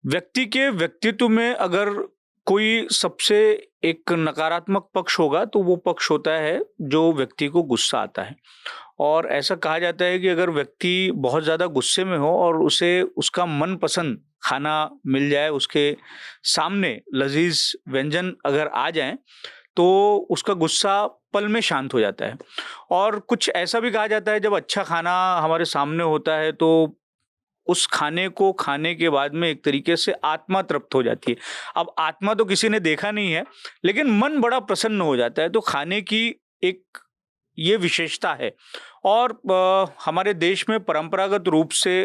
व्यक्ति के व्यक्तित्व में अगर कोई सबसे एक नकारात्मक पक्ष होगा तो वो पक्ष होता है जो व्यक्ति को गुस्सा आता है। और ऐसा कहा जाता है कि अगर व्यक्ति बहुत ज़्यादा गुस्से में हो और उसे उसका मनपसंद खाना मिल जाए, उसके सामने लजीज व्यंजन अगर आ जाएं तो उसका गुस्सा पल में शांत हो जाता है। और कुछ ऐसा भी कहा जाता है जब अच्छा खाना हमारे सामने होता है तो उस खाने को खाने के बाद में एक तरीके से आत्मा तृप्त हो जाती है। अब आत्मा तो किसी ने देखा नहीं है, लेकिन मन बड़ा प्रसन्न हो जाता है। तो खाने की एक ये विशेषता है। और हमारे देश में परंपरागत रूप से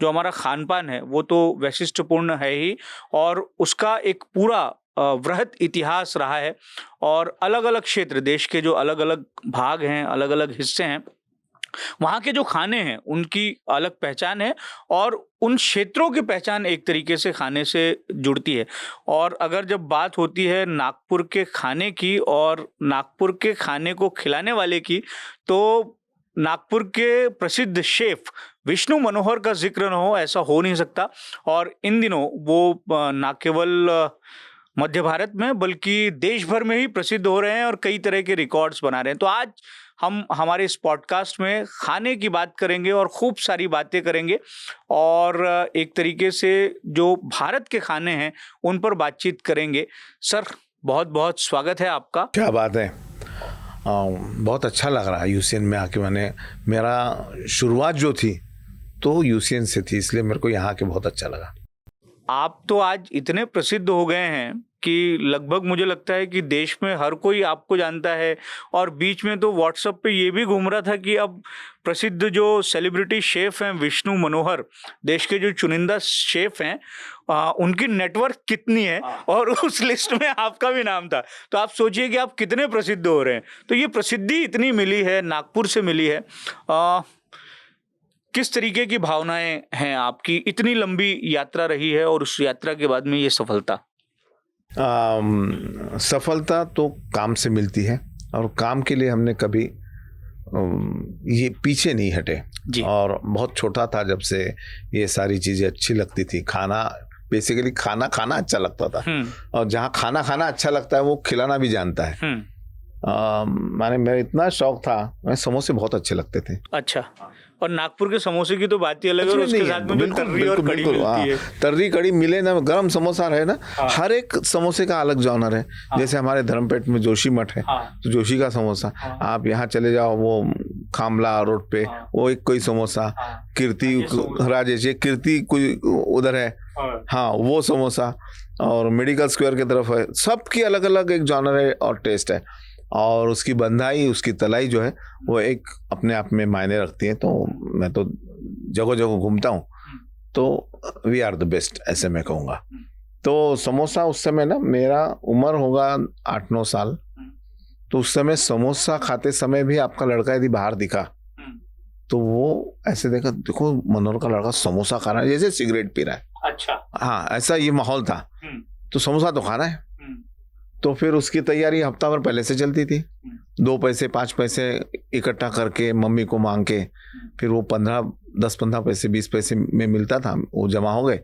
जो हमारा खान-पान है वो तो वैशिष्ट्यपूर्ण है ही, और उसका एक पूरा वृहत इतिहास रहा है। और अलग-अलग क्षेत्र, देश के जो अलग-अलग भाग हैं, अलग-अलग हिस्से हैं, वहाँ के जो खाने हैं उनकी अलग पहचान है, और उन क्षेत्रों की पहचान एक तरीके से खाने से जुड़ती है। और अगर जब बात होती है नागपुर के खाने की और नागपुर के खाने को खिलाने वाले की, तो नागपुर के प्रसिद्ध शेफ विष्णु मनोहर का जिक्र न हो ऐसा हो नहीं सकता। और इन दिनों वो न केवल मध्य भारत में बल्कि देश भर में ही प्रसिद्ध हो रहे हैं और कई तरह के रिकॉर्ड्स बना रहे हैं। तो आज हम हमारे इस पॉडकास्ट में खाने की बात करेंगे और खूब सारी बातें करेंगे, और एक तरीके से जो भारत के खाने हैं उन पर बातचीत करेंगे। सर, बहुत बहुत स्वागत है आपका। क्या बात है, बहुत अच्छा लग रहा है यूसीएन में आके। मेरा शुरुआत जो थी तो यूसीएन से थी, इसलिए मेरे को यहाँ आके बहुत अच्छा लगा। आप तो आज इतने प्रसिद्ध हो गए हैं कि लगभग मुझे लगता है कि देश में हर कोई आपको जानता है। और बीच में तो व्हाट्सएप पे ये भी घूम रहा था कि अब प्रसिद्ध जो सेलिब्रिटी शेफ हैं विष्णु मनोहर, देश के जो चुनिंदा शेफ हैं, उनकी नेटवर्क कितनी है, और उस लिस्ट में आपका भी नाम था। तो आप सोचिए कि आप कितने प्रसिद्ध हो रहे हैं। तो ये प्रसिद्धि इतनी मिली है, नागपुर से मिली है। किस तरीके की भावनाएं हैं आपकी? इतनी लंबी यात्रा रही है और उस यात्रा के बाद में ये सफलता। सफलता तो काम से मिलती है, और काम के लिए हमने कभी ये पीछे नहीं हटे। और बहुत छोटा था जब से ये सारी चीज़ें अच्छी लगती थी। खाना, बेसिकली खाना खाना अच्छा लगता था, और जहाँ खाना खाना अच्छा लगता है वो खिलाना भी जानता है। माने मेरा इतना शौक था, मैं समोसे बहुत अच्छे लगते थे। अच्छा, और नागपुर के समोसे की तो बात ही अलग है। उसके साथ में जो तर्री और कड़ी मिलती है, तर्री कड़ी मिले ना, गरम समोसा रहे ना, हर एक समोसे का अलग जॉनर है। जैसे हमारे धर्मपेट में जोशी मठ है, तो जोशी का समोसा। आप यहाँ चले जाओ, वो खामला रोड पे वो एक कोई समोसा, कीर्ति राजेश, कीर्ति कोई उधर है, हाँ वो समोसा, और मेडिकल स्क्वायर की तरफ है। सबकी अलग अलग एक जॉनर है और टेस्ट है, और उसकी बंधाई, उसकी तलाई जो है वो एक अपने आप में मायने रखती है। तो मैं तो जगह जगह घूमता हूँ, तो वी आर द बेस्ट, ऐसे मैं कहूँगा। तो समोसा उस समय ना, मेरा उम्र होगा 8-9 साल, तो उस समय समोसा खाते समय भी आपका लड़का यदि बाहर दिखा तो वो ऐसे देखा, देखो मनोहर का लड़का समोसा खा रहा है, जैसे सिगरेट पी रहा है। अच्छा, हाँ, ऐसा ये माहौल था। तो समोसा तो खाना है। तो फिर उसकी तैयारी हफ्ता भर पहले से चलती थी। 2 पैसे 5 पैसे इकट्ठा करके मम्मी को मांग के, फिर वो 10-15 पैसे 20 पैसे में मिलता था, वो जमा हो गए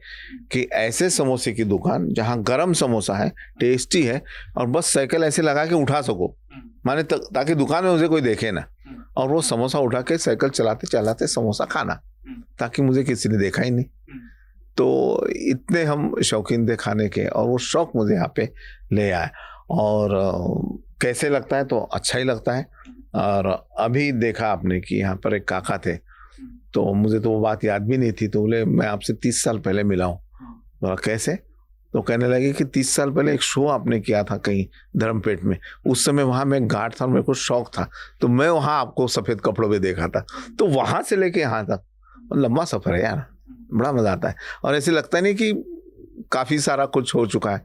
कि ऐसे समोसे की दुकान जहाँ गरम समोसा है, टेस्टी है, और बस साइकिल ऐसे लगा के उठा सको, माने ताकि दुकान में मुझे कोई देखे ना, और वो समोसा उठा के साइकिल चलाते चलाते समोसा खाना, ताकि मुझे किसी ने देखा ही नहीं। तो इतने हम शौकीन थे खाने के, और वो शौक मुझे यहाँ पे ले आया। और कैसे लगता है, तो अच्छा ही लगता है। और अभी देखा आपने कि यहाँ पर एक काका थे, तो मुझे तो वो बात याद भी नहीं थी, तो बोले मैं आपसे 30 साल पहले मिला हूँ। बोला कैसे? तो कहने लगे कि 30 साल पहले एक शो आपने किया था कहीं धर्मपेट में, उस समय वहाँ मैं गार्ड था और मेरे को शौक था, तो मैं वहाँ आपको सफ़ेद कपड़ों में देखा था। तो वहाँ से लेके यहाँ तक लंबा सफ़र है यार, बड़ा मजा आता है। और ऐसे लगता नहीं कि काफी सारा कुछ हो चुका है।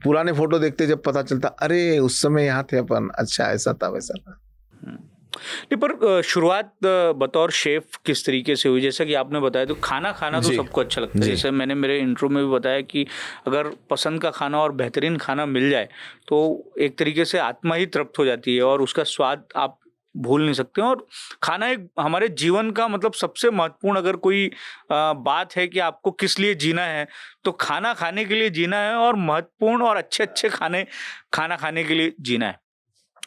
पुराने फोटो देखते जब पता चलता, अरे उस समय यहाँ थे अपन, अच्छा ऐसा था वैसा था। नहीं, पर शुरुआत बतौर शेफ किस तरीके से हुई? जैसा कि आपने बताया, तो खाना खाना तो सबको अच्छा लगता है। जैसे मैंने मेरे इंट्रो में भी बताया कि अगर पसंद का खाना और बेहतरीन खाना मिल जाए तो एक तरीके से आत्मा ही तृप्त हो जाती है, और उसका स्वाद आप भूल नहीं सकते हैं। और खाना एक हमारे जीवन का मतलब सबसे महत्वपूर्ण अगर कोई बात है कि आपको किस लिए जीना है, तो खाना खाने के लिए जीना है और महत्वपूर्ण और अच्छे खाना खाने के लिए जीना है।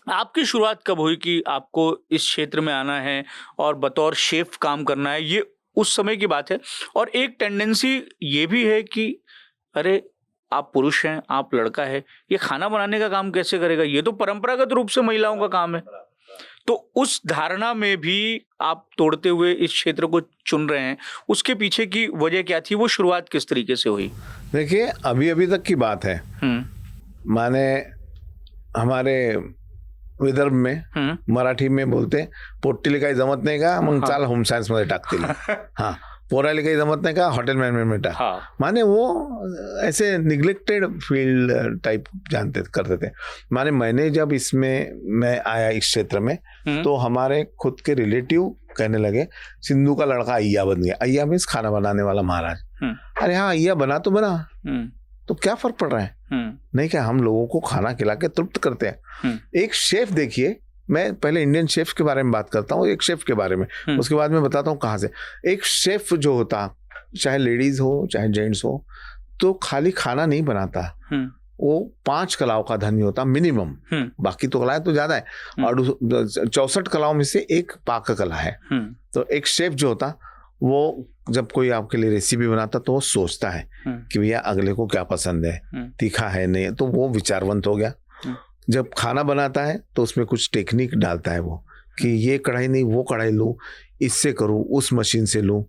आपकी शुरुआत कब हुई कि आपको इस क्षेत्र में आना है और बतौर शेफ काम करना है? ये उस समय की बात है। और एक टेंडेंसी ये भी है कि अरे आप पुरुष हैं, आप लड़का है, ये खाना बनाने का काम कैसे करेगा, ये तो परंपरागत रूप से महिलाओं का काम है। तो उस धारणा में भी आप तोड़ते हुए इस क्षेत्र को चुन रहे हैं, उसके पीछे की वजह क्या थी? वो शुरुआत किस तरीके से हुई? देखिए, अभी तक की बात है। माने हमारे विदर्भ में मराठी में बोलते पोट्टीला काही जमत नाही का, मग चाल होम सायन्स मध्ये टाकतील. हाँ, पोराला काही जमत नहीं का, होटल मैनेजमेंट में टाक. माने वो ऐसे निग्लेक्टेड फील्ड टाइप जानते करते थे. माने मैंने जब मैं आया इस क्षेत्र में, तो हमारे खुद के रिलेटिव कहने लगे सिंधु का लड़का अय्या बन गया. अय्या मीन्स खाना बनाने वाला महाराज. अरे हाँ, अय्या बना तो बना, तो क्या फर्क पड़ रहा है? नहीं, क्या हम लोगों को खाना खिला के तृप्त करते हैं. एक शेफ देखिए, मैं पहले इंडियन शेफ के बारे में बात करता हूँ, एक शेफ के बारे में, उसके बाद में बताता हूँ कहाँ से. एक शेफ जो होता, चाहे लेडीज हो चाहे जेंट्स हो, तो खाली खाना नहीं बनाता, वो 5 कलाओं का धनी होता मिनिमम. बाकी तो कलाएं तो ज्यादा है, और 64 कलाओं में से एक पाक कला है. तो एक शेफ जो होता, वो जब कोई आपके लिए रेसिपी बनाता तो वो सोचता है कि भैया अगले को क्या पसंद है, तीखा है नहीं, तो वो विचारवंत हो गया. जब खाना बनाता है तो उसमें कुछ टेक्निक डालता है वो, कि ये कढ़ाई नहीं वो कढ़ाई लूं, इससे करूं, उस मशीन से लूं,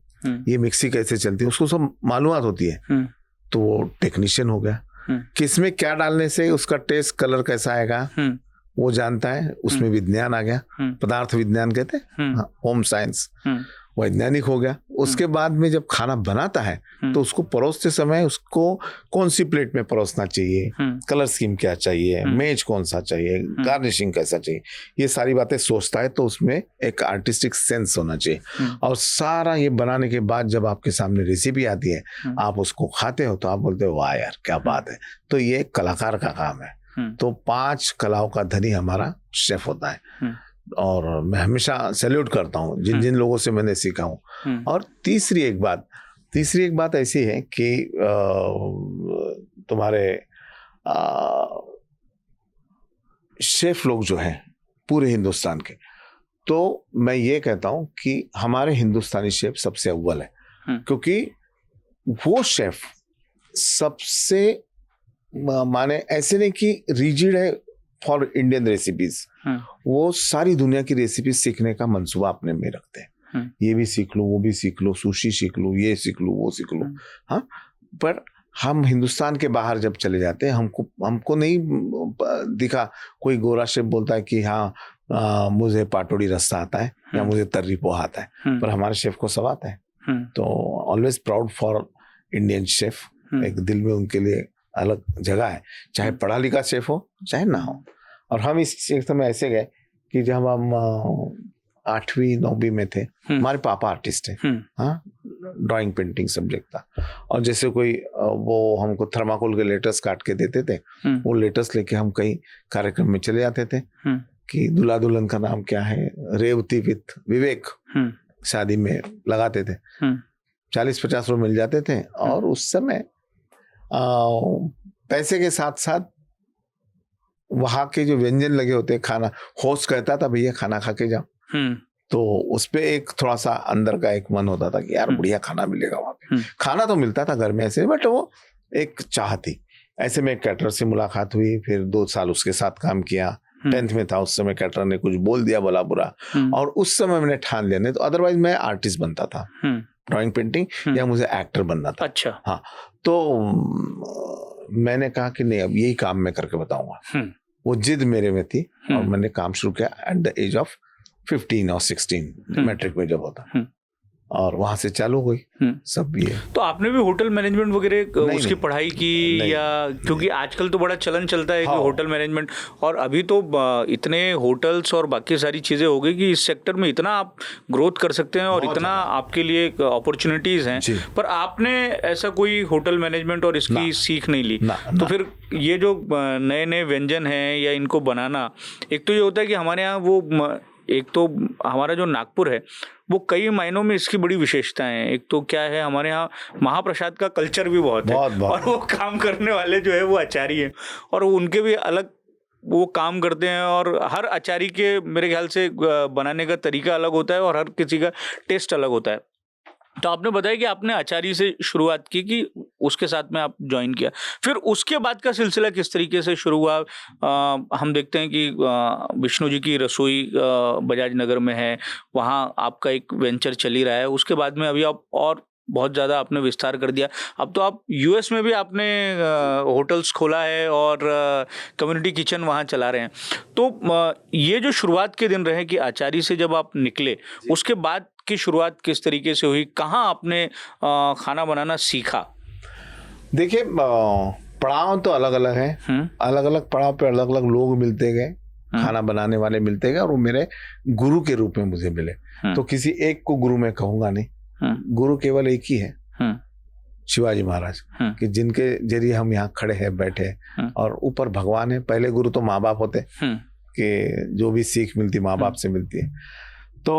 ये मिक्सी कैसे चलती है, उसको सब मालूमात होती है. तो वो टेक्नीशियन हो गया. किसमें क्या डालने से उसका टेस्ट कलर कैसा आएगा वो जानता है. उसमें विज्ञान आ गया, पदार्थ विज्ञान कहते हैं, होम साइंस, वैज्ञानिक हो गया. उसके बाद में जब खाना बनाता है तो उसको परोसते समय उसको कौन सी प्लेट में परोसना चाहिए, कलर स्कीम क्या चाहिए, मेज कौन सा चाहिए, गार्निशिंग कैसा चाहिए, ये सारी बातें सोचता है. तो उसमें एक आर्टिस्टिक सेंस होना चाहिए. और सारा ये बनाने के बाद जब आपके सामने रेसिपी आती है, आप उसको खाते हो तो आप बोलते हो वाह यार क्या बात है. तो ये कलाकार का काम है. तो 5 कलाओं का धनी हमारा शेफ होता है. और मैं हमेशा सैल्यूट करता हूँ जिन लोगों से मैंने सीखा हूँ. और तीसरी एक बात ऐसी है कि तुम्हारे शेफ लोग जो हैं पूरे हिंदुस्तान के, तो मैं ये कहता हूँ कि हमारे हिंदुस्तानी शेफ सबसे अव्वल है. क्योंकि वो शेफ सबसे माने ऐसे नहीं कि रिजिड है फॉर इंडियन रेसिपीज, वो सारी दुनिया की रेसिपी सीखने का मंसूबा अपने में रखते हैं. ये भी सीख लूं, वो भी सीख लूं, सुशी सीख लूं, ये सीख लूं, वो सीख लूं. हाँ, पर हम हिंदुस्तान के बाहर जब चले जाते हैं, हमको नहीं दिखा कोई गोरा शेफ बोलता है कि हाँ मुझे पाटोड़ी रस्सा आता है या मुझे तर्री पोहा आता है, पर हमारे शेफ को सब आता है. तो always proud for Indian chef. एक दिल में उनके लिए अलग जगह है, चाहे पढ़ा लिखा शेफ हो चाहे ना हो. और हम इस क्षेत्र में ऐसे गए कि जब हम 8वीं 9वीं में थे, हमारे पापा आर्टिस्ट हैं. हाँ, ड्राइंग पेंटिंग सब्जेक्ट था. और जैसे कोई वो हमको थर्माकोल के लेटर्स काट के देते थे, वो लेटर्स लेके हम कहीं कार्यक्रम में चले जाते थे कि दूल्हा दुल्हन का नाम क्या है, रेवती विथ विवेक, शादी में लगाते थे. 40-50 रुपये मिल जाते थे. और उस समय पैसे के साथ साथ वहां के जो व्यंजन लगे होते, खाना होस्ट कहता था भैया खाना खा के जाओ. तो उस पे एक थोड़ा सा अंदर का एक मन होता था कि यार बढ़िया खाना मिलेगा वहां पे. खाना तो मिलता था घर में ऐसे, बट वो एक चाह थी. ऐसे में कैटर से मुलाकात हुई, फिर 2 साल उसके साथ काम किया. 10th में था उस समय, कैटर ने कुछ बोल दिया भला बुरा, और उस समय मैंने ठान लिया. नहीं तो अदरवाइज मैं आर्टिस्ट बनता था, ड्राइंग पेंटिंग, या मुझे एक्टर बनना था. अच्छा. हाँ, तो मैंने कहा कि नहीं, अब यही काम मैं करके बताऊंगा. वो जिद मेरे में थी, और मैंने काम शुरू किया एट द एज ऑफ 15 और 16, मैट्रिक में जब होता, और वहां से चालू हुई सब. ये तो आपने भी होटल मैनेजमेंट वगैरह उसकी पढ़ाई की, या क्योंकि आजकल तो बड़ा चलन चलता है कि होटल मैनेजमेंट, और अभी तो इतने होटल्स और बाकी सारी चीजें हो गई कि इस सेक्टर में इतना आप ग्रोथ कर सकते हैं और इतना आपके लिए अपॉर्चुनिटीज हैं. पर आपने ऐसा कोई होटल मैनेजमेंट और इसकी सीख नहीं ली. तो फिर ये जो नए नए व्यंजन हैं या इनको बनाना, एक तो ये होता है कि हमारे यहाँ वो एक तो हमारा जो नागपुर है वो कई मायनों में इसकी बड़ी विशेषताएं हैं। एक तो क्या है, हमारे यहाँ महाप्रसाद का कल्चर भी बहुत है, और वो काम करने वाले जो है वो आचारी हैं, और उनके भी अलग वो काम करते हैं, और हर आचारी के मेरे ख्याल से बनाने का तरीका अलग होता है और हर किसी का टेस्ट अलग होता है। तो आपने बताया कि आपने आचारी से शुरुआत की, कि उसके साथ में आप ज्वाइन किया, फिर उसके बाद का सिलसिला किस तरीके से शुरू हुआ? हम देखते हैं कि विष्णु जी की रसोई बजाज नगर में है, वहाँ आपका एक वेंचर चल ही रहा है। उसके बाद में अभी आप और बहुत ज़्यादा आपने विस्तार कर दिया, अब तो आप यूएस में भी आपने होटल्स खोला है और कम्युनिटी किचन वहाँ चला रहे हैं। तो ये जो शुरुआत के दिन रहे कि आचारी से जब आप निकले, उसके बाद की शुरुआत किस तरीके से हुई, कहाँ आपने खाना बनाना सीखा? देखिए, पड़ाव तो अलग अलग है, अलग अलग पड़ाव पे अलग अलग लोग मिलते गए, खाना बनाने वाले मिलते गए, और वो मेरे गुरु के रूप में मुझे मिले। तो किसी एक को गुरु मैं कहूंगा नहीं, गुरु केवल एक ही है, शिवाजी महाराज, कि जिनके जरिए हम यहाँ खड़े हैं, बैठे हैं, और ऊपर भगवान है। पहले गुरु तो माँ बाप होते, कि जो भी सीख मिलती माँ बाप से मिलती है। तो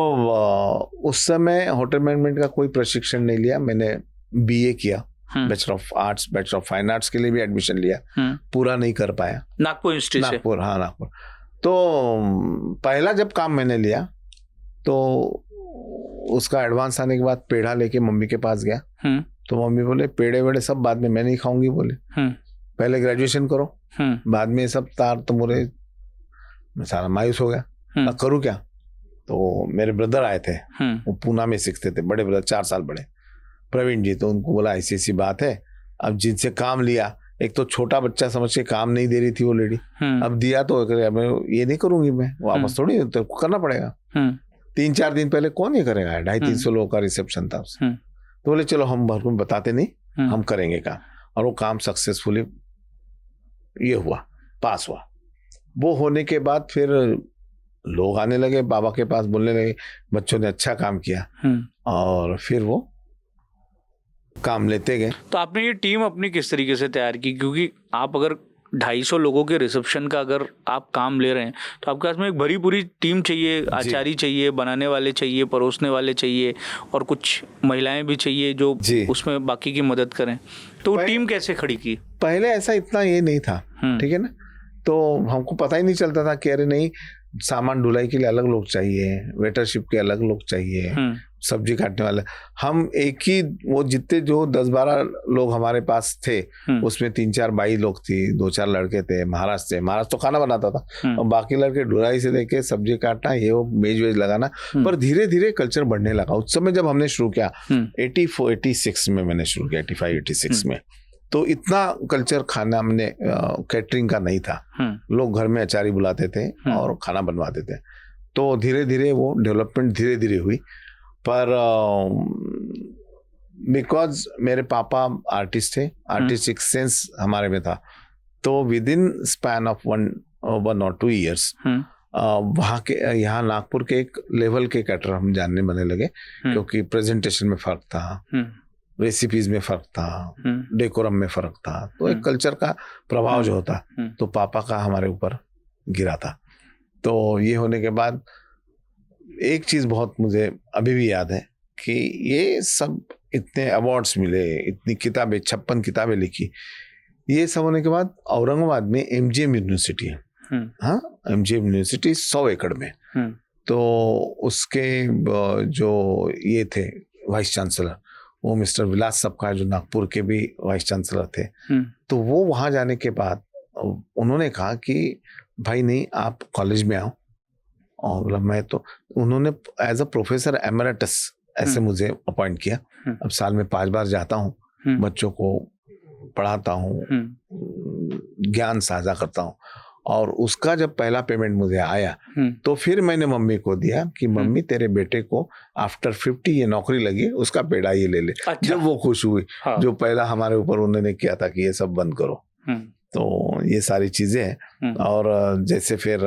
उस समय होटल मैनेजमेंट का कोई प्रशिक्षण नहीं लिया, मैंने बीए किया, bachelor of arts, bachelor of fine arts के लिए भी एडमिशन लिया, पूरा नहीं कर पाया। नागपुर यूनिवर्सिटी से? नागपुर, हाँ नागपुर। तो पहला जब काम मैंने लिया तो उसका एडवांस आने के बाद पेड़ा लेके मम्मी के पास गया, तो मम्मी बोले पेड़े वेड़े सब बाद में, मैं नहीं खाऊंगी, बोले पहले ग्रेजुएशन करो, बाद में सब तार। तो बोले, मैं सारा मायूस हो गया, अब करूँ क्या? तो मेरे ब्रदर आए थे, वो पूना में सीखते थे, बड़े ब्रदर 4 साल बड़े, प्रवीण जी। तो उनको बोला ऐसी ऐसी बात है, अब जिनसे काम लिया, एक तो छोटा बच्चा समझ के काम नहीं दे रही थी वो लेडी, अब दिया तो मैं ये नहीं करूंगी, मैं वापस थोड़ी, तो करना पड़ेगा। 3-4 दिन पहले कौन ये करेगा, 250-300 लोगों का रिसेप्शन था उससे। तो बोले चलो हम भरपूर बताते नहीं, हम करेंगे काम, और वो काम सक्सेसफुली ये हुआ, पास हुआ। वो होने के बाद फिर लोग आने लगे बाबा के पास, बोलने लगे बच्चों ने अच्छा काम किया, और फिर वो काम लेते गए। तो आपने ये टीम अपनी किस तरीके से तैयार की? क्योंकि आप अगर 250 लोगों के रिसेप्शन का अगर आप काम ले रहे हैं, तो आपके पास में एक भरी पूरी टीम चाहिए, आचारी चाहिए, बनाने वाले चाहिए, परोसने वाले चाहिए, और कुछ महिलाएं भी चाहिए जो उसमें बाकी की मदद करें। तो टीम कैसे खड़ी की? पहले ऐसा इतना ये नहीं था, ठीक है ना, तो हमको पता ही नहीं चलता था कि अरे नहीं, सामान ढुलाई के लिए अलग लोग चाहिए, वेटरशिप के अलग लोग चाहिए, सब्जी काटने वाले। हम एक ही, वो जितने जो 10-12 लोग हमारे पास थे, उसमें 3-4 बाई लोग थी, 2-4 लड़के थे महाराष्ट्र से। महाराष्ट्र तो खाना बनाता था, और बाकी लड़के ढुलाई से लेके सब्जी काटना, ये वो मेज वेज लगाना। पर धीरे धीरे कल्चर बढ़ने लगा। उस समय जब हमने शुरू किया 84-86 में मैंने शुरू किया, 85-86 में, तो इतना कल्चर खाना हमने कैटरिंग का नहीं था। लोग घर में अचारी बुलाते थे और खाना बनवाते थे। तो धीरे धीरे वो डेवलपमेंट धीरे धीरे हुई। पर बिकॉज मेरे पापा आर्टिस्ट थे, आर्टिस्टिक सेंस हमारे में था, तो with in span of 1 or 2 years वहाँ के, यहाँ नागपुर के एक लेवल के कैटर हम जानने बने लगे, क्योंकि प्रेजेंटेशन में फर्क था, रेसिपीज में फर्क था, डेकोरम में फर्क था। तो एक कल्चर का प्रभाव जो होता, तो पापा का हमारे ऊपर गिरा था। तो ये होने के बाद एक चीज बहुत मुझे अभी भी याद है कि ये सब इतने अवार्ड्स मिले, इतनी किताबें, 56 किताबें लिखी, ये सब होने के बाद औरंगाबाद में MGM यूनिवर्सिटी है, हाँ, MGM यूनिवर्सिटी 100 एकड़ में। तो उसके जो ये थे वाइस चांसलर, वो मिस्टर विलास सबका, जो नागपुर के भी वाइस चांसलर थे। तो वो वहाँ जाने के बाद उन्होंने कहा कि भाई नहीं, आप कॉलेज में आओ, और मतलब मैं तो, उन्होंने एज अ प्रोफेसर एमरेटस ऐसे मुझे अपॉइंट किया। अब साल में 5 बार जाता हूँ, बच्चों को पढ़ाता हूँ, ज्ञान साझा करता हूँ, और उसका जब पहला पेमेंट मुझे आया, तो फिर मैंने मम्मी को दिया कि मम्मी तेरे बेटे को आफ्टर 50 ये नौकरी लगी, उसका पेड़ा ये ले ले। अच्छा। जब वो खुश हुई, हाँ। जो पहला हमारे ऊपर उन्होंने किया था कि ये सब बंद करो। तो ये सारी चीजें हैं। और जैसे फिर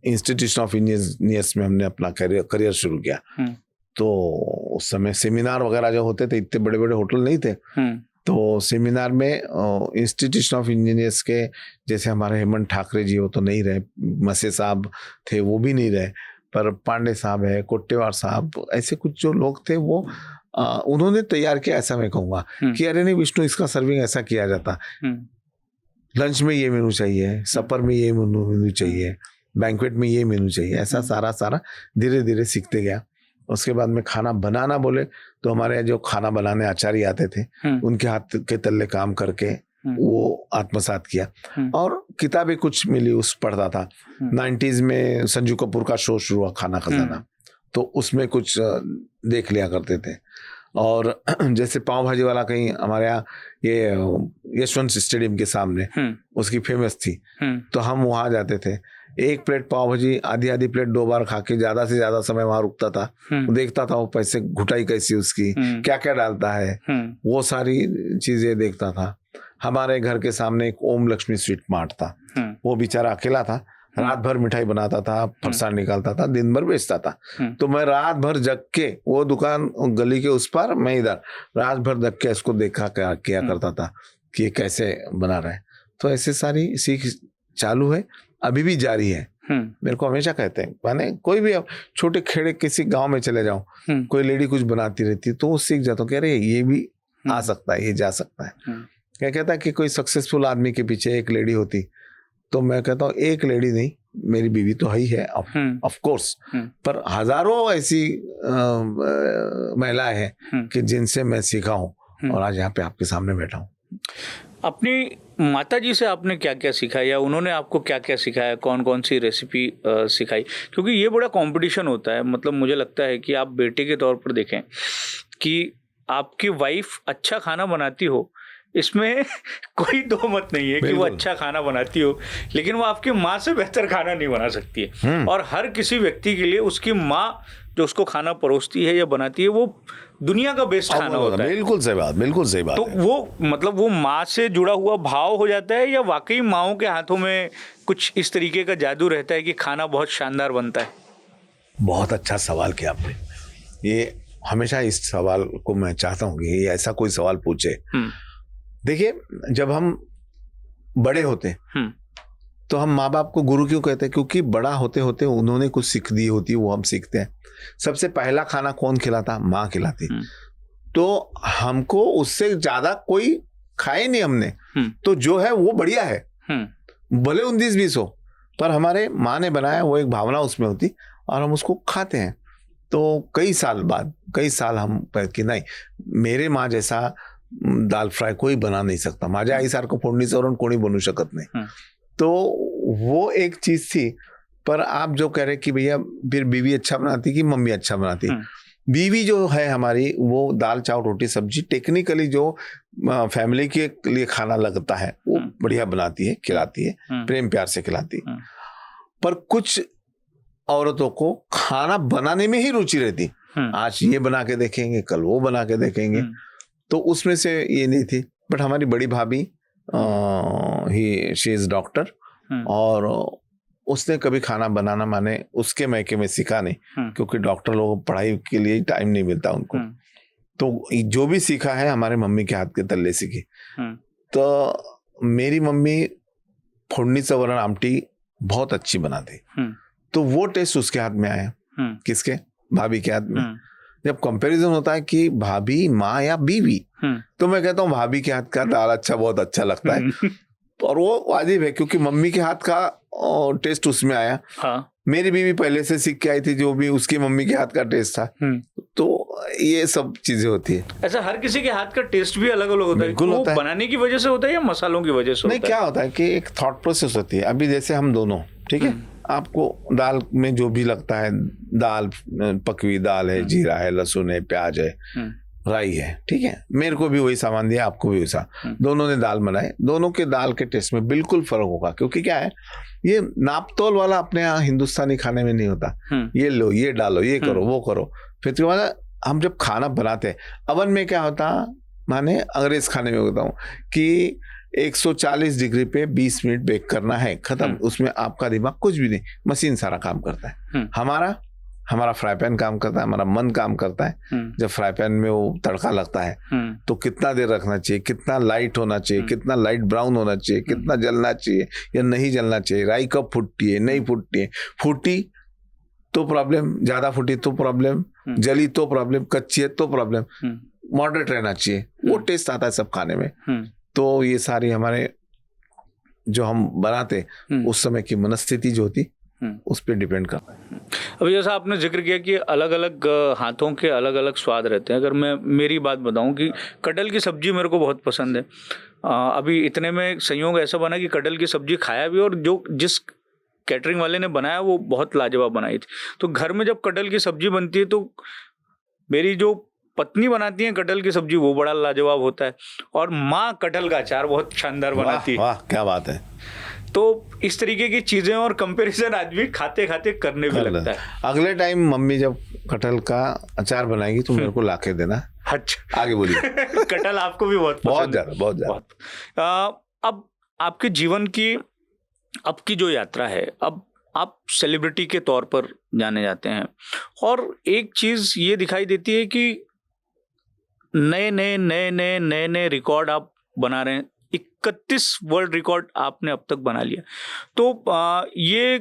इंस्टीट्यूशन ऑफ इंजीनियर्स में हमने अपना करियर शुरू किया। तो उस समय सेमिनार वगैरह जो होते थे, इतने बड़े बड़े होटल नहीं थे, तो सेमिनार में इंस्टीट्यूशन ऑफ इंजीनियर्स के जैसे हमारे हेमंत ठाकरे जी, वो तो नहीं रहे, मसे साहब थे वो भी नहीं रहे, पर पांडे साहब है, कोट्टेवार साहब, ऐसे कुछ जो लोग थे वो उन्होंने तैयार किया, ऐसा मैं कहूँगा कि अरे नहीं विष्णु, इसका सर्विंग ऐसा किया जाता, लंच में ये मेनू चाहिए, सपर में ये मेनू चाहिए, बैंक्वेट में ये मेनू चाहिए, ऐसा सारा धीरे धीरे सीखते गया। उसके बाद में खाना बनाना बोले तो हमारे जो खाना बनाने आचार्य आते थे उनके हाथ के तल्ले काम करके वो आत्मसात किया। और किताबें कुछ मिली, उस पढ़ता था। 90s में संजू कपूर का शो शुरू हुआ खाना खजाना, तो उसमें कुछ देख लिया करते थे। और जैसे पाव भाजी वाला कहीं हमारे यहाँ ये यशवंत स्टेडियम के सामने उसकी फेमस थी, तो हम वहां जाते थे। एक प्लेट पाव भाजी आधी प्लेट 2 बार खा के ज्यादा से ज्यादा समय वहां रुकता था, देखता था वो पैसे घुटाई कैसी उसकी, क्या क्या डालता है, वो सारी चीजें देखता था। हमारे घर के सामने एक ओम लक्ष्मी स्वीट मार्ट था, वो बेचारा अकेला था, रात भर मिठाई बनाता था, फरसाण निकालता था, दिन भर बेचता था। तो मैं रात भर जग के, वो दुकान गली के उस पार, मैं इधर रात भर जग के इसको देखा किया करता था कि ये कैसे बना रहा है। तो ऐसे सारी सीख चालू है, अभी भी जारी है। मेरे को हमेशा कहते हैं, माने कोई भी छोटे खेड़े किसी गांव में चले जाऊं, कोई लेडी कुछ बनाती रहती तो वो सीख जाता हूँ कि अरे ये भी आ सकता है, ये जा सकता है। क्या कहता है कि कोई सक्सेसफुल आदमी के पीछे एक लेडी होती, तो मैं कहता हूँ एक लेडी नहीं, मेरी बीवी तो ही है ऑफ कोर्स, पर हजारों ऐसी महिलाएं हैं कि जिनसे मैं सीखा हूँ और आज यहाँ पे आपके सामने बैठा हूँ। अपनी माता जी से आपने क्या क्या सीखा, या उन्होंने आपको क्या क्या सिखाया, कौन कौन सी रेसिपी सिखाई? क्योंकि ये बड़ा कंपटीशन होता है। मतलब मुझे लगता है कि आप बेटे के तौर पर देखें कि आपकी वाइफ अच्छा खाना बनाती हो, इसमें कोई दो मत नहीं है कि वो अच्छा खाना बनाती हो, लेकिन वो आपकी माँ से बेहतर खाना नहीं बना सकती है। और हर किसी व्यक्ति के लिए उसकी माँ जो उसको खाना परोसती है या बनाती है, वो दुनिया का बेस्ट खाना होता है। बिल्कुल सही बात तो है। वो मतलब वो माँ से जुड़ा हुआ भाव हो जाता है, या वाकई माँओं के हाथों में कुछ इस तरीके का जादू रहता है कि खाना बहुत शानदार बनता है? बहुत अच्छा सवाल किया आपने। ये हमेशा इस सवाल को मैं चाहता हूँ कि ऐसा कोई सवाल पूछे। देखिए, जब हम बड़े होते तो हम माँ बाप को गुरु क्यों कहते हैं? क्योंकि बड़ा होते होते उन्होंने कुछ सीख दी होती है, वो हम सीखते हैं। सबसे पहला खाना कौन खिलाता? माँ खिलाती। तो हमको उससे ज्यादा कोई खाए नहीं हमने, तो जो है वो बढ़िया है, भले 19-20 हो, पर हमारे माँ ने बनाया, वो एक भावना उसमें होती और हम उसको खाते हैं। तो कई साल हम कि नहीं, मेरे माँ जैसा दाल फ्राय कोई बना नहीं सकता, माझ्या आईसारखं फोडणीचं वरण कोणी बनवू शकत नाही। तो वो एक चीज थी। पर आप जो कह रहे कि भैया फिर बीवी अच्छा बनाती कि मम्मी अच्छा बनाती, बीवी जो है हमारी वो दाल चावल रोटी सब्जी टेक्निकली जो फैमिली के लिए खाना लगता है वो बढ़िया बनाती है, खिलाती है, प्रेम प्यार से खिलाती है। पर कुछ औरतों को खाना बनाने में ही रुचि रहती, आज ये बना के देखेंगे, कल वो बना के देखेंगे, तो उसमें से ये नहीं थी। बट हमारी बड़ी भाभी शी इज डॉक्टर, और उसने कभी खाना बनाना माने उसके मैके में सीखा नहीं, क्योंकि डॉक्टर लोगों को पढ़ाई के लिए टाइम नहीं मिलता उनको। तो जो भी सीखा है हमारे मम्मी के हाथ के तल्ले सीखी। तो मेरी मम्मी फोडणीचं वरण आमटी बहुत अच्छी बनाती, तो वो टेस्ट उसके हाथ में आया। किसके? भाभी के हाथ में। जब कंपैरिजन होता है कि भाभी, माँ या बीवी, तो मैं कहता हूँ भाभी के हाथ का दाल अच्छा, बहुत अच्छा लगता है। और वो वाजिब है, क्योंकि मम्मी के हाथ का टेस्ट उसमें आया। मेरी बीवी पहले से सीख के आई थी, जो भी उसकी मम्मी के हाथ का टेस्ट था। तो ये सब चीजें होती है। ऐसा हर किसी के हाथ का टेस्ट भी अलग अलग होता है। वो बनाने की वजह से होता है या मसालों की वजह से? नहीं, क्या होता है कि एक थॉट प्रोसेस होती है। अभी जैसे हम दोनों, ठीक है, आपको दाल में जो भी लगता है, दाल पकवी दाल है, जीरा है, लहसुन है, प्याज है, राई है, ठीक है, मेरे को भी वही सामान दिया, आपको भी वैसा। दोनों ने दाल बनाए, दोनों के दाल के टेस्ट में बिल्कुल फर्क होगा। क्योंकि क्या है, ये नापतोल वाला अपने यहाँ हिंदुस्तानी खाने में नहीं होता। ये लो, ये डालो, ये करो, वो करो। फिर उसके बाद हम जब खाना बनाते हैं अवन में, क्या होता, माने अंग्रेज खाने में बताऊं कि 140 डिग्री पे 20 मिनट बेक करना है, खत्म। उसमें आपका दिमाग कुछ भी नहीं, मशीन सारा काम करता है। हमारा फ्राई पैन काम करता है, हमारा मन काम करता है। जब फ्राई पैन में वो तड़का लगता है तो कितना देर रखना चाहिए, कितना लाइट होना चाहिए, कितना लाइट ब्राउन होना चाहिए, कितना जलना चाहिए या नहीं जलना चाहिए, राई कब फूटती है, नहीं फूटती है, फूटी तो प्रॉब्लम, ज्यादा फूटी तो प्रॉब्लम, जली तो प्रॉब्लम, कच्ची है तो प्रॉब्लम, मॉडरेट रहना चाहिए, वो टेस्ट आता है सब खाने में। तो ये सारी हमारे जो हम बनाते उस समय की मनस्थिति जो होती उस पर डिपेंड करता है। अभी जैसा आपने जिक्र किया कि अलग अलग हाथों के अलग अलग स्वाद रहते हैं। अगर मैं मेरी बात बताऊं कि कटहल की सब्जी मेरे को बहुत पसंद है। अभी इतने में संयोग ऐसा बना कि कटहल की सब्जी खाया भी, और जो जिस कैटरिंग वाले ने बनाया वो बहुत लाजवाब बनाई थी। तो घर में जब कटहल की सब्जी बनती है तो मेरी जो पत्नी बनाती है कटहल की सब्जी वो बड़ा लाजवाब होता है, और माँ कटहल का अचार बहुत शानदार बनाती है। वाह, क्या बात है। तो इस तरीके की चीजें और कंपैरिजन आदमी खाते खाते करने भी लगता है। अगले टाइम मम्मी जब कटहल का अचार बनाएगी तो मेरे को लाके देना। अच्छा, आगे बोलिए। कटहल आपको भी बहुत पसंद है? बहुत ज्यादा। अब आपके जीवन की अब की जो यात्रा है, अब आप सेलिब्रिटी के तौर पर जाने जाते हैं, और एक चीज ये दिखाई देती है कि नए रिकॉर्ड आप बना रहे हैं। 31 वर्ल्ड रिकॉर्ड आपने अब तक बना लिया। तो ये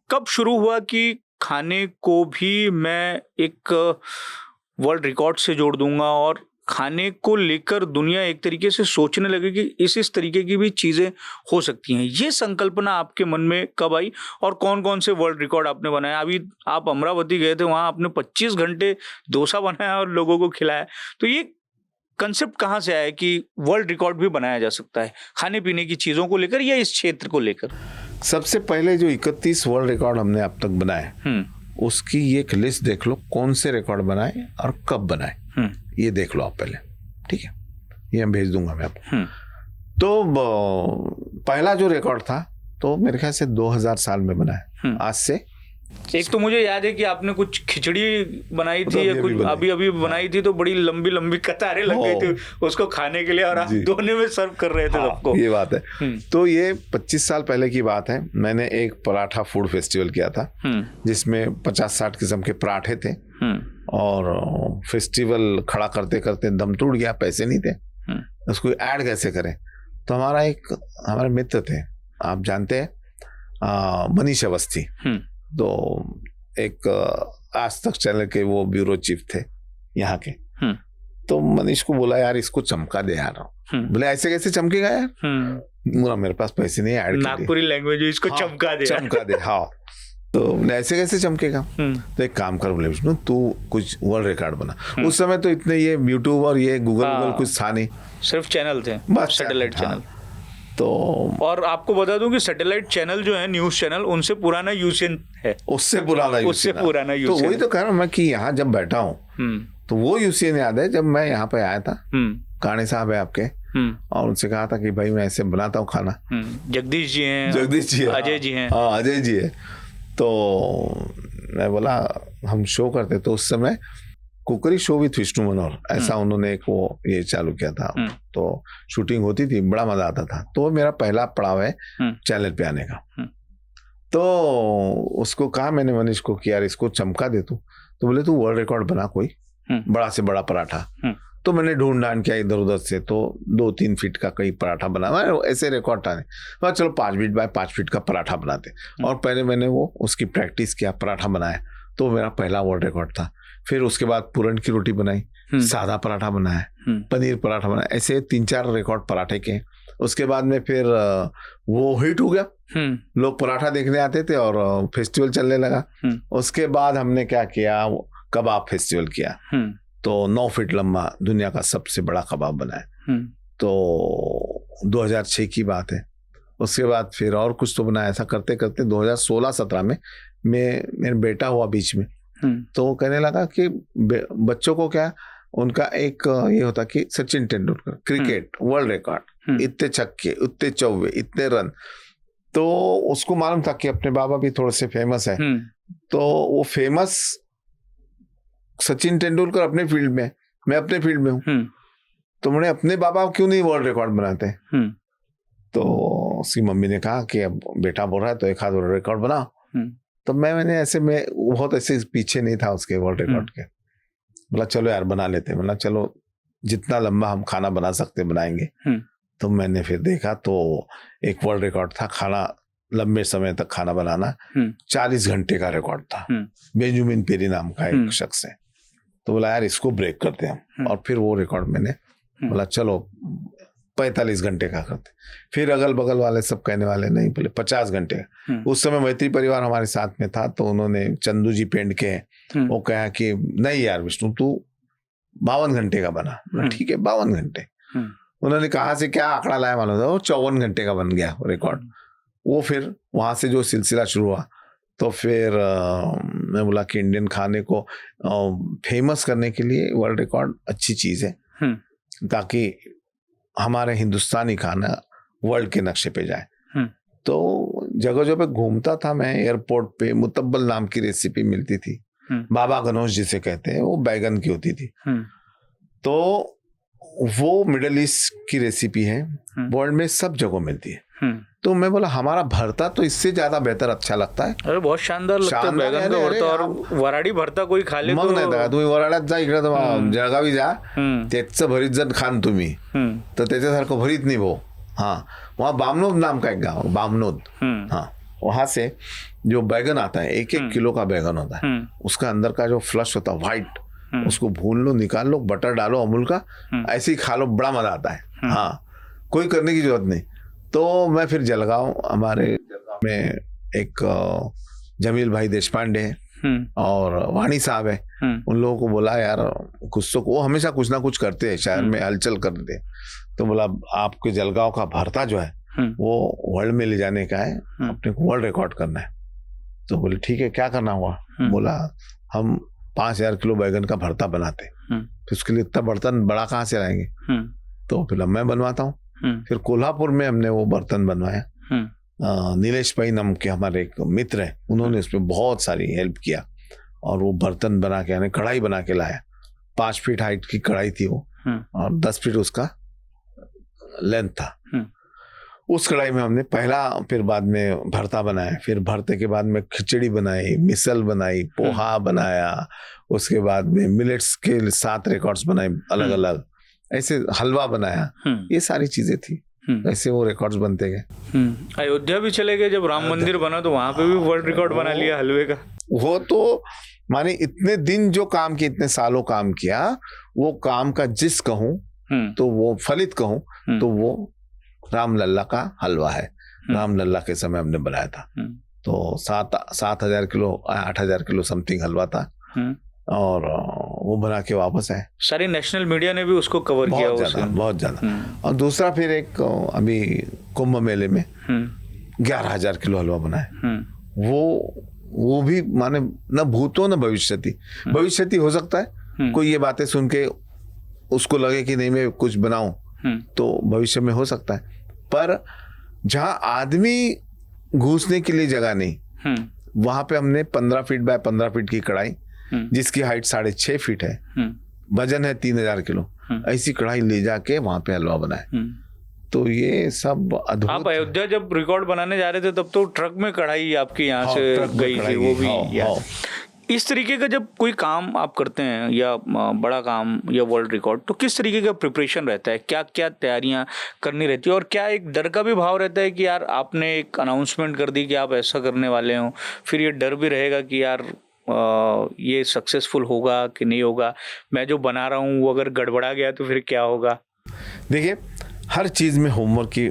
कब शुरू हुआ कि खाने को भी मैं एक वर्ल्ड रिकॉर्ड से जोड़ दूंगा, और खाने को लेकर दुनिया एक तरीके से सोचने लगे कि इस तरीके की भी चीजें हो सकती हैं? ये संकल्पना आपके मन में कब आई, और कौन कौन से वर्ल्ड रिकॉर्ड आपने बनाया? अभी आप अमरावती गए थे, वहां आपने 25 घंटे डोसा बनाया और लोगों को खिलाया। तो ये कंसेप्ट कहाँ से आया कि वर्ल्ड रिकॉर्ड भी बनाया जा सकता है खाने पीने की चीजों को लेकर या इस क्षेत्र को लेकर? सबसे पहले जो 31 वर्ल्ड रिकॉर्ड हमने अब तक बनाए उसकी एक लिस्ट देख लो, कौन से रिकॉर्ड बनाए और कब बनाए, ये देख लो आप पहले, ठीक है? ये मैं भेज दूंगा मैं आपको। तो पहला जो रिकॉर्ड था तो मेरे ख्याल से 2000 साल में बना है, आज से। एक तो मुझे याद है कि आपने कुछ खिचड़ी बनाई थी या कुछ अभी बनाई थी, तो बड़ी लंबी लंबी कतारें लग गई थी उसको खाने के लिए, और आप दोने में सर्व कर रहे थे सबको। ये बात है। तो ये 25 साल पहले की बात है। मैंने एक पराठा फूड फेस्टिवल किया था जिसमें 50-60 किस्म के पराठे थे, और फेस्टिवल खड़ा करते करते दम टूट गया, पैसे नहीं थे, उसको ऐड कैसे करें। तो हमारे मित्र थे, आप जानते हैं मनीष अवस्थी, तो एक आज तक चैनल के वो ब्यूरो चीफ थे यहाँ के। तो मनीष को बोला यार इसको चमका दे यार। बोले ऐसे कैसे चमकेगा यार? बोला मेरे पास पैसे नहीं, ऐड नागपुरी लैंग्वेज इसको चमका दे। हाँ, तो ऐसे कैसे चमकेगा? तो एक काम कर, बोले विष्णु तू कुछ वर्ल्ड रिकॉर्ड बना। उस समय तो इतने ये यूट्यूब और ये गूगल कुछ था नहीं, सिर्फ चैनल थे, बस सैटेलाइट चैनल। तो और आपको बता दूं कि सैटेलाइट चैनल जो है, न्यूज चैनल, उनसे पुराना यूसीएन है, उससे पुराना यूसीएन। तो वही तो कह रहा हूँ मैं कि यहाँ जब बैठा हूँ तो वो यूसीएन याद है जब मैं यहाँ पे आया था। काणे साहब है आपके, और उनसे कहा था कि भाई मैं ऐसे बनाता हूँ खाना। जगदीश जी हैं, अजय जी हैं। हाँ, अजय जी है। तो मैं बोला हम शो करते, तो उस समय कुकरी शो विथ विष्णु मनोहर ऐसा उन्होंने एक वो ये चालू किया था। तो शूटिंग होती थी, बड़ा मजा आता था। तो मेरा पहला पड़ाव है चैनल पे आने का। तो उसको कहा मैंने मनीष को कि यार इसको चमका दे तू। तो बोले तू वर्ल्ड रिकॉर्ड बना कोई बड़ा से बड़ा पराठा। तो मैंने ढूंढ ढांड किया इधर उधर से, तो 2-3 फीट का कई पराठा बना, ऐसे रिकॉर्ड था। चलो 5 फीट बाय 5 फीट का पराठा बनाते। और पहले मैंने वो उसकी प्रैक्टिस किया, पराठा बनाया, तो मेरा पहला वर्ल्ड रिकॉर्ड था। फिर उसके बाद पूरन की रोटी बनाई, सादा पराठा बनाया, पनीर पराठा बनाया, ऐसे 3-4 रिकॉर्ड पराठे के। उसके बाद में फिर वो हिट हो गया, लोग पराठा देखने आते थे और फेस्टिवल चलने लगा। उसके बाद हमने क्या किया, कबाब फेस्टिवल किया। तो 9 फीट लंबा दुनिया का सबसे बड़ा कबाब बनाया। तो 2006 की बात है। उसके बाद फिर और कुछ तो बनाया। ऐसा करते करते 2016-17 में मेरा बेटा हुआ बीच में। तो वो कहने लगा कि बच्चों को क्या, उनका एक ये होता कि Sachin Tendulkar cricket world record, इतने छक्के, इतने चौवे, इतने रन। तो उसको मालूम था कि अपने बाबा भी थोड़े से फेमस है। तो वो फेमस सचिन तेंदुलकर अपने फील्ड में, मैं अपने फील्ड में हूँ, तो मैंने अपने बाबा क्यों नहीं वर्ल्ड रिकॉर्ड बनाते। तो उसकी मम्मी ने कहा कि अब बेटा बोल रहा है तो एक आध वर्ल्ड रिकॉर्ड बना। तो मैंने ऐसे में बहुत ऐसे पीछे नहीं था उसके वर्ल्ड रिकॉर्ड के। बोला चलो यार बना लेते, बोला चलो जितना लंबा हम खाना बना सकते बनाएंगे। तो मैंने फिर देखा तो एक वर्ल्ड रिकॉर्ड था खाना लंबे समय तक खाना बनाना, 40 घंटे का रिकॉर्ड था। बेंजामिन पेरी नाम का एक शख्स है। तो बोला यार इसको ब्रेक करते हैं, और फिर वो रिकॉर्ड मैंने बोला चलो 45 घंटे का करते। फिर अगल बगल वाले सब कहने वाले नहीं, बोले 50 घंटे। उस समय मैत्री परिवार हमारे साथ में था, तो उन्होंने चंदू जी पेंड के वो कहा कि नहीं यार विष्णु तू 52 घंटे का बना। ठीक है 52 घंटे। उन्होंने कहा से क्या आंकड़ा लाया मालूम था, वो 54 घंटे का बन गया रिकॉर्ड। वो फिर वहां से जो सिलसिला शुरू हुआ, तो फिर मैं बोला कि इंडियन खाने को फेमस करने के लिए वर्ल्ड रिकॉर्ड अच्छी चीज है, ताकि हमारे हिंदुस्तानी खाना वर्ल्ड के नक्शे पे जाए। तो जगह जगह पे घूमता था मैं, एयरपोर्ट पे मुतब्बल नाम की रेसिपी मिलती थी, बाबा गनौश जिसे कहते हैं, वो बैगन की होती थी। तो वो मिडिल ईस्ट की रेसिपी है, वर्ल्ड में सब जगह मिलती है। तो मैं बोला हमारा भरता तो इससे ज्यादा बेहतर अच्छा लगता है। अरे बहुत शानदार लगता है बैगन का भरता, और वराडी भरता कोई खा ले मग नाही का तुम्ही वराड्यात जा, इकडे जळगावी जा, त्याचं भरीत जर खान तुम्ही तर त्याच्यासारखं भरीत नाही भाऊ। हाँ वहाँ बामनोद नाम का एक गाँव, बामनोद, हाँ वहां से जो बैगन आता है 1-1 किलो का बैगन होता है, उसका अंदर का जो फ्लश होता है व्हाइट, उसको भून लो, निकाल लो, बटर डालो अमूल का, ऐसे ही खा लो, बड़ा मजा आता है। हाँ कोई करने की जरूरत नहीं। तो मैं फिर जलगांव, हमारे जलगांव में एक जमील भाई देशपांडे है और वाणी साहब है, उन लोगों को बोला यार कुछ तो, वो हमेशा कुछ ना कुछ करते हैं शहर में, हलचल करते हैं। तो बोला आपके जलगांव का भरता जो है वो वर्ल्ड में ले जाने का है, अपने को वर्ल्ड रिकॉर्ड करना है। तो बोले ठीक है क्या करना हुआ। बोला हम 5000 किलो बैगन का भरता बनाते, फिर उसके लिए इतना बर्तन बड़ा कहाँ से लाएंगे। तो फिर मैं बनवाता हूँ। फिर कोल्हापुर में हमने वो बर्तन बनवाया। नीलेश भाई नाम के हमारे एक मित्र है, उन्होंने उसमें बहुत सारी हेल्प किया, और वो बर्तन बना के, यानी कढ़ाई बना के लाया। 5 फीट हाइट की कढ़ाई थी वो, और 10 फीट उसका लेंथ था। उस कढ़ाई में हमने पहला, फिर बाद में भरता बनाया, फिर भरते के बाद में खिचड़ी बनाई, मिसल बनाई, पोहा बनाया, उसके बाद में मिलेट्स के 7 रिकॉर्ड्स बनाए अलग अलग, ऐसे हलवा बनाया, ये सारी चीजें थी। ऐसे वो रिकॉर्ड्स बनते गए। अयोध्या भी चले गए, जब राम मंदिर बना तो वहां पे भी वर्ल्ड रिकॉर्ड बना लिया हलवे का। वो तो माने इतने दिन जो काम किया, इतने सालों काम किया, वो काम का जिस कहूं तो वो फलित कहूं तो वो राम लल्ला का हलवा है। राम लल्ला के समय हमने बनाया था। तो 7,000 किलो 8,000 किलो समथिंग हलवा था, और वो बना के वापस आए। सारी नेशनल मीडिया ने भी उसको कवर किया, बहुत ज्यादा। और दूसरा फिर एक अभी कुंभ मेले में 11,000 किलो हलवा बनाए। वो भी माने न भूतो न भविष्यति हो सकता है कोई ये बातें सुन के उसको लगे कि नहीं मैं कुछ बनाऊं, तो भविष्य में हो सकता है। पर जहां आदमी घुसने के लिए जगह नहीं, वहां पे हमने 15 फीट बाय 15 फीट की कढ़ाई, जिसकी हाइट 6.5 फीट है, वजन है 3,000 किलो, ऐसी कढ़ाई ले जाके वहां पे हलवा बनाए। तो ये सब अद्भुत। आप अयोध्या जब रिकॉर्ड बनाने जा रहे थे तब तो ट्रक में कढ़ाई आपकी यहाँ से गई थी, वो भी। इस तरीके का जब कोई काम आप करते हैं, या बड़ा काम या वर्ल्ड रिकॉर्ड, तो किस तरीके का प्रिपरेशन रहता है, क्या क्या तैयारियां करनी रहती है, और क्या एक डर का भी भाव रहता है कि यार आपने एक अनाउंसमेंट कर दी कि आप ऐसा करने वाले हो, फिर ये डर भी रहेगा कि यार ये सक्सेसफुल होगा कि नहीं होगा, मैं जो बना रहा हूँ वो अगर गड़बड़ा गया तो फिर क्या होगा। देखिए हर चीज में होमवर्क की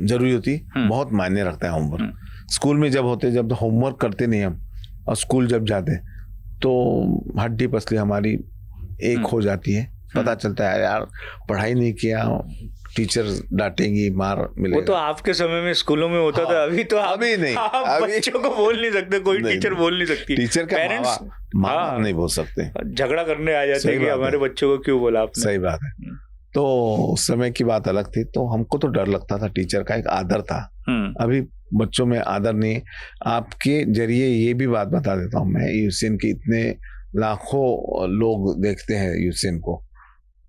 जरूरी होती, बहुत मायने रखता है होमवर्क। स्कूल में जब होते, जब होमवर्क करते नहीं हम, और स्कूल जब जाते तो हड्डी पसली हमारी एक हो जाती है, पता चलता है यार पढ़ाई नहीं किया, टीचर डांटेंगी, मार मिलेगा। वो तो आपके समय में स्कूलों में होता था, अभी तो अभी नहीं, अभी बच्चों को बोल नहीं सकते, कोई टीचर बोल नहीं सकती, टीचर का पेरेंट्स नहीं बोल सकते, झगड़ा करने आ जाते हैं कि हमारे बच्चों को क्यों बोला आपने। सही बात है। तो उस समय की बात अलग थी, तो हमको तो डर लगता था, टीचर का एक आदर था। अभी बच्चों में आदर नहीं। आपके जरिए ये भी बात बता देता हूँ मैं, यूसीएन के इतने लाखों लोग देखते हैं यूसीएन को,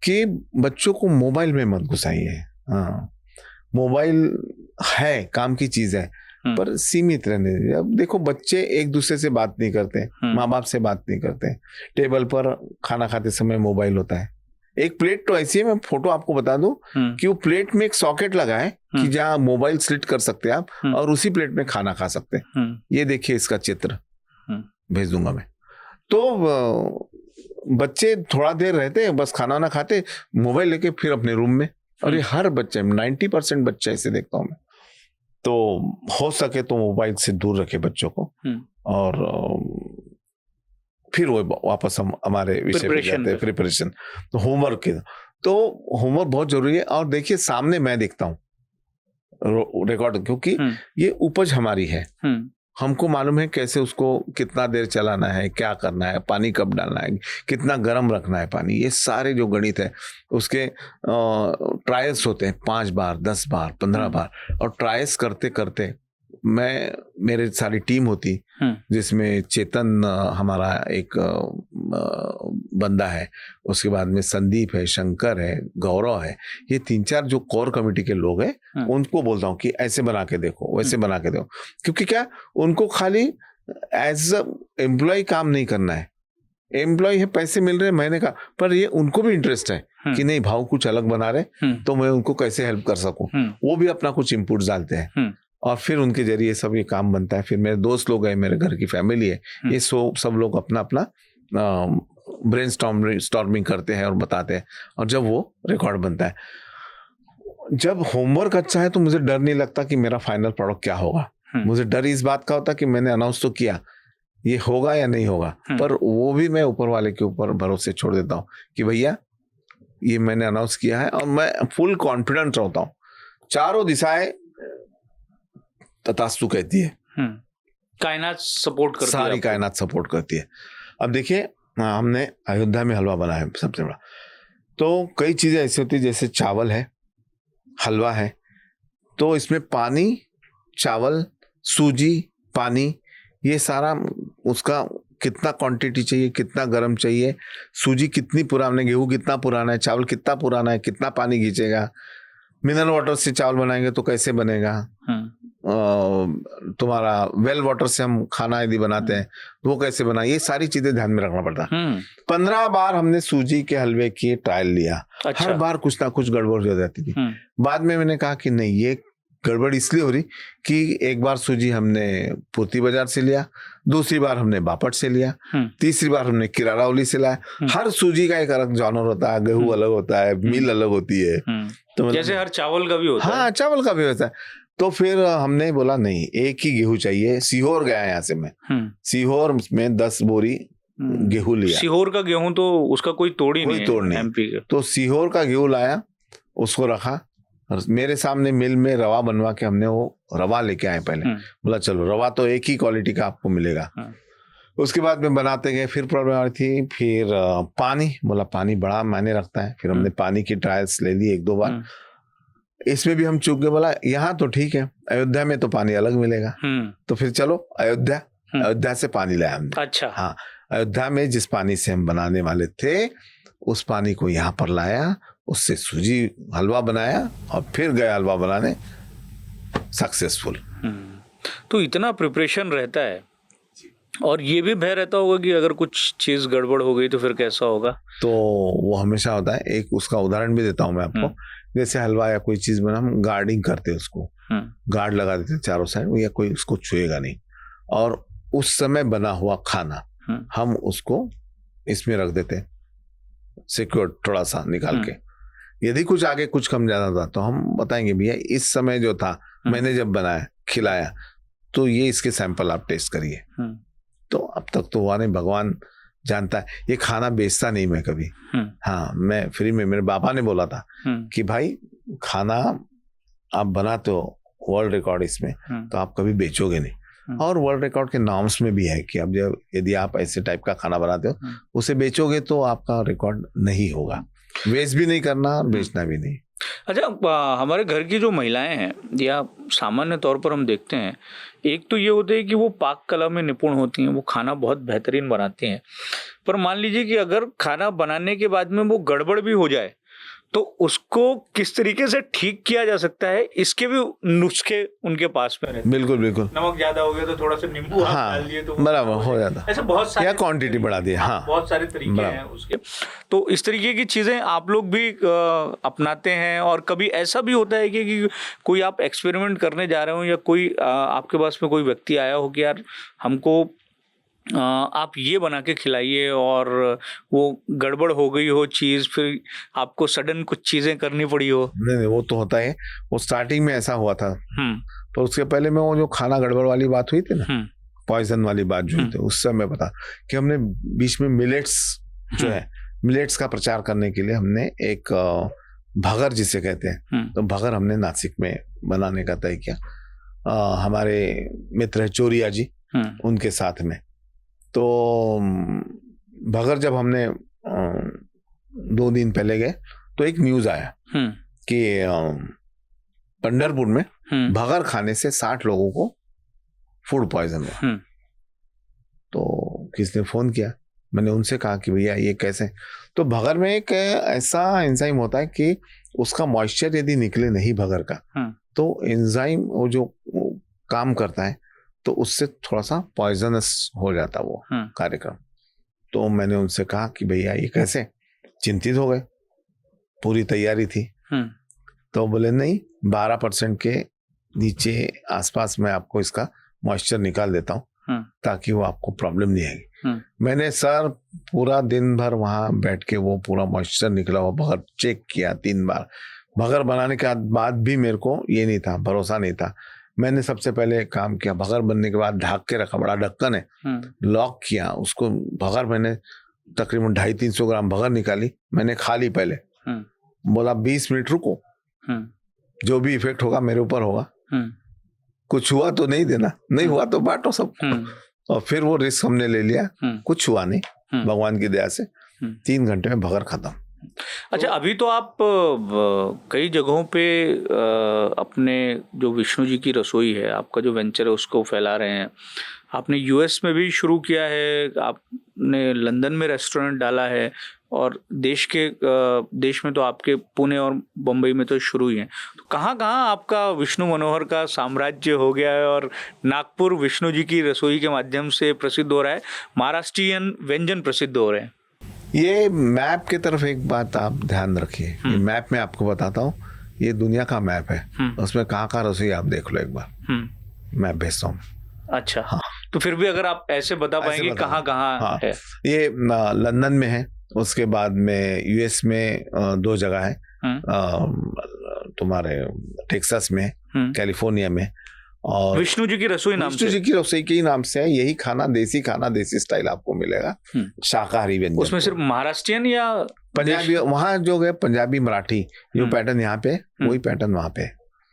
कि बच्चों को मोबाइल में मत घुसाइए। हाँ मोबाइल है काम की चीज है, पर सीमित रहने दीजिए। अब देखो बच्चे एक दूसरे से बात नहीं करते, माँ बाप से बात नहीं करते, टेबल पर खाना खाते समय मोबाइल होता है। एक प्लेट तो ऐसी है, मैं फोटो आपको बता दूं कि वो प्लेट में एक सॉकेट लगा है कि जहाँ मोबाइल स्लिट कर सकते हैं आप और उसी प्लेट में खाना खा सकते हैं। ये देखिए इसका चित्र भेज दूंगा मैं। तो बच्चे थोड़ा देर रहते हैं, बस खाना ना खाते, मोबाइल लेके फिर अपने रूम में। और ये हर बच्चे 90% बच्चे ऐसे देखता हूं मैं। तो हो सके तो मोबाइल से दूर रखे बच्चों को और फिर वो वापस हम हमारे विषय पे जाते हैं, प्रिपरेशन। तो होमवर्क के तो होमवर्क बहुत जरूरी है। और देखिए सामने मैं देखता हूँ रिकॉर्ड, क्योंकि ये उपज हमारी है, हमको मालूम है कैसे उसको कितना देर चलाना है, क्या करना है, पानी कब डालना है, कितना गर्म रखना है पानी। ये सारे जो गणित है उसके ट्रायल्स होते हैं 5 बार 10 बार 15 बार। और ट्रायल्स करते करते मेरे सारी टीम होती जिसमें चेतन हमारा एक बंदा है, उसके बाद में संदीप है, शंकर है, गौरव है, ये 3-4 जो कोर कमेटी के लोग हैं उनको बोलता हूँ कि ऐसे बना के देखो, वैसे बना के देखो। क्योंकि क्या उनको खाली एज एम्प्लॉय काम नहीं करना है, एम्प्लॉय है, पैसे मिल रहे हैं महीने का, पर ये उनको भी इंटरेस्ट है कि नहीं भाव कुछ अलग बना रहे तो मैं उनको कैसे हेल्प कर सकूं। वो भी अपना कुछ इनपुट डालते हैं और फिर उनके जरिए सब ये काम बनता है। फिर मेरे दोस्त लोग हैं, मेरे घर की फैमिली है, ये सब लोग अपना अपना ब्रेन स्टॉर्मिंग करते हैं और बताते हैं, और जब वो रिकॉर्ड बनता है। जब होमवर्क अच्छा है तो मुझे डर नहीं लगता कि मेरा फाइनल प्रोडक्ट क्या होगा। मुझे डर इस बात का होता कि मैंने अनाउंस तो किया, ये होगा या नहीं होगा, पर वो भी मैं ऊपर वाले के ऊपर भरोसे छोड़ देता हूँ कि भैया ये मैंने अनाउंस किया है। और मैं फुल कॉन्फिडेंट रहता हूँ, चारों दिशाएं तथास्तु कहती है, कायनात सपोर्ट करती है, सारी कायनात सपोर्ट करती है। अब देखिए हमने अयोध्या में हलवा बनाया सबसे बड़ा, तो कई चीजें ऐसी होती है जैसे चावल है, हलवा है, तो इसमें पानी, चावल, सूजी, पानी, ये सारा उसका कितना क्वांटिटी चाहिए, कितना गर्म चाहिए, सूजी कितनी पुराना, गेहूं कितना पुराना है, चावल कितना पुराना है, कितना पानी खींचेगा, मिनरल वाटर से चावल बनाएंगे तो कैसे बनेगा, तुम्हारा वेल वाटर से हम खाना यदि बनाते हैं तो वो कैसे बना, ये सारी चीजें ध्यान में रखना पड़ता है। 15 बार हमने सूजी के हलवे की ट्रायल लिया। अच्छा। हर बार कुछ ना कुछ गड़बड़ हो जाती थी। बाद में मैंने कहा कि नहीं, ये गड़बड़ इसलिए हो रही कि एक बार सूजी हमने पूर्ति बाजार से लिया, दूसरी बार हमने बापट से लिया, तीसरी बार हमने किरारावली से लाया। हर सूजी का एक अलग जॉनर होता है, गेहूं अलग होता है, मिल अलग होती है, तो जैसे हर चावल का भी होता है। हाँ, चावल का भी होता है। तो फिर हमने बोला नहीं, एक ही गेहूं चाहिए। सीहोर गया यहाँ से मैं, सीहोर में 10 बोरी गेहूं लिया। सीहोर का गेहूं तो उसका कोई तोड़ ही नहीं, एमपी का। तो सीहोर का गेहूं लाया, उसको रखा और मेरे सामने मिल में रवा बनवा के हमने वो रवा लेके आए पहले। बोला चलो रवा तो एक ही क्वालिटी का आपको मिलेगा। उसके बाद में बनाते गए, फिर प्रॉब्लम आ रही थी। फिर पानी, बोला पानी बड़ा मायने रखता है। फिर हमने पानी की ट्रायल्स ले ली 1-2 बार, इसमें भी हम चूक गए। बोला यहाँ तो ठीक है, अयोध्या में तो पानी अलग मिलेगा, तो फिर चलो अयोध्या से पानी लाया हमने। अच्छा। हाँ, अयोध्या में जिस पानी से हम बनाने वाले थे उस पानी को यहाँ पर लाया, उससे सूजी हलवा बनाया और फिर गया हलवा बनाने, सक्सेसफुल। तो इतना प्रिपरेशन रहता है और ये भी भय रहता होगा कि अगर कुछ चीज गड़बड़ हो गई तो फिर कैसा होगा। तो वो हमेशा होता है। एक उसका उदाहरण भी देता हूँ मैं आपको। जैसे हलवा या कोई चीज बना, हम गार्डिंग करते हैं, उसको गार्ड लगा देते हैं चारों साइड, या कोई उसको छुएगा नहीं। और उस समय बना हुआ खाना हम उसको इसमें रख देते हैं, सिक्योर थोड़ा सा निकाल के। यदि कुछ आगे कुछ कम ज्यादा था तो हम बताएंगे भैया इस समय जो था मैंने जब बनाया खिलाया तो ये इसके सैंपल आप टेस्ट करिए। तो अब तक तो हुआ नहीं, भगवान जानता है। ये खाना बेचता नहीं मैं कभी। हाँ, मैं फ्री में, मेरे पापा ने बोला था कि भाई खाना आप बनाते हो वर्ल्ड रिकॉर्ड इसमें, तो आप कभी बेचोगे नहीं। और वर्ल्ड रिकॉर्ड के नॉर्म्स में भी है कि अब जब यदि आप ऐसे टाइप का खाना बनाते हो उसे बेचोगे तो आपका रिकॉर्ड नहीं होगा। वेस्ट भी नहीं करना और बेचना भी नहीं। अच्छा, हमारे घर की जो महिलाएं हैं या सामान्य तौर पर हम देखते हैं, एक तो ये होता है कि वो पाक कला में निपुण होती हैं, वो खाना बहुत बेहतरीन बनाती हैं, पर मान लीजिए कि अगर खाना बनाने के बाद में वो गड़बड़ भी हो जाए तो उसको किस तरीके से ठीक किया जा सकता है, इसके भी नुस्खे उनके पास में रहते हैं। बिल्कुल बिल्कुल। नमक ज्यादा हो गया तो थोड़ा सा नींबू आप हाँ, डाल दिए तो बराबर हो जाता। ऐसे बहुत सारे या क्वांटिटी बढ़ा दी। हाँ, बहुत सारे तरीके हैं उसके। तो इस तरीके की चीजें आप लोग भी अपनाते हैं। और कभी ऐसा भी होता है कि कोई आप एक्सपेरिमेंट करने जा रहे हो या कोई आपके पास में कोई व्यक्ति आया हो कि यार हमको आप ये बना के खिलाइए और वो गड़बड़ हो गई हो चीज़, फिर आपको सडन कुछ चीज़ें करनी पड़ी हो? नहीं वो तो होता है। वो स्टार्टिंग में ऐसा हुआ था। तो उसके पहले में वो जो खाना गड़बड़ वाली बात हुई थी ना, पॉइजन वाली बात जो हुई थी, उस समय बता कि हमने बीच में मिलेट्स जो है, मिलेट्स का प्रचार करने के लिए हमने एक भगर जिसे कहते हैं, तो भगर हमने नासिक में बनाने का तय किया। हमारे मित्र है चोरिया जी, उनके साथ में। तो भगर जब हमने 2 दिन पहले गए तो एक न्यूज आया कि पंढरपुर में भगर खाने से 60 लोगों को फूड पॉइजन हुआ। तो किसने फोन किया, मैंने उनसे कहा कि भैया ये कैसे। तो भगर में एक ऐसा एंजाइम होता है कि उसका मॉइस्चर यदि निकले नहीं भगर का, तो एंजाइम वो जो काम करता है तो उससे थोड़ा सा पॉइजनस हो जाता वो कार्यक्रम। तो मैंने उनसे कहा कि भैया ये कैसे, चिंतित हो गए, पूरी तैयारी थी। तो बोले नहीं, 12% के नीचे आसपास मैं आपको इसका मॉइस्चर निकाल देता हूँ ताकि वो आपको प्रॉब्लम नहीं आएगी। मैंने सर पूरा दिन भर वहां बैठ के वो पूरा मॉइस्चर निकला हुआ भगर चेक किया 3 बार। भगर बनाने के बाद भी मेरे को ये नहीं था, भरोसा नहीं था। मैंने सबसे पहले काम किया, भगर बनने के बाद ढक के रखा, बड़ा ढक्कन है, लॉक किया उसको। भगर मैंने तकरीबन 250-300 ग्राम भगर निकाली, मैंने खा ली पहले। बोला 20 मिनट रुको, जो भी इफेक्ट होगा मेरे ऊपर होगा, कुछ हुआ तो नहीं देना, नहीं हुआ तो बांटो सब। और फिर वो रिस्क हमने ले लिया, कुछ हुआ नहीं, भगवान की दया से 3 घंटे में भगर खत्म। अच्छा, अभी तो आप कई जगहों पे अपने जो विष्णु जी की रसोई है, आपका जो वेंचर है, उसको फैला रहे हैं। आपने यूएस में भी शुरू किया है, आपने लंदन में रेस्टोरेंट डाला है, और देश में तो आपके पुणे और बम्बई में तो शुरू ही है। तो कहाँ कहाँ आपका विष्णु मनोहर का साम्राज्य हो गया है, और नागपुर विष्णु जी की रसोई के माध्यम से प्रसिद्ध हो रहा है, महाराष्ट्रियन व्यंजन प्रसिद्ध हो रहे हैं। ये मैप की तरफ एक बात आप ध्यान रखिए। ये मैप में आपको बताता हूँ, ये दुनिया का मैप है, उसमें कहाँ कहाँ रसोई आप देख लो एक बार। मैं भेजता हूँ। अच्छा, हाँ। तो फिर भी अगर आप ऐसे बता पाएंगे कहाँ कहाँ है? ये लंदन में है, उसके बाद में यूएस में 2 जगह है, तुम्हारे टेक्सास में, कैलिफोर्निया में। और विष्णु जी की रसोई नाम से, विष्णु जी की रसोई के ही नाम से है। यही खाना, देसी स्टाइल आपको मिलेगा, शाकाहारी व्यंजन। उसमें सिर्फ महाराष्ट्रियन या पंजाबी, वहाँ जो है पंजाबी मराठी, जो पैटर्न यहाँ पे वही पैटर्न वहाँ पे।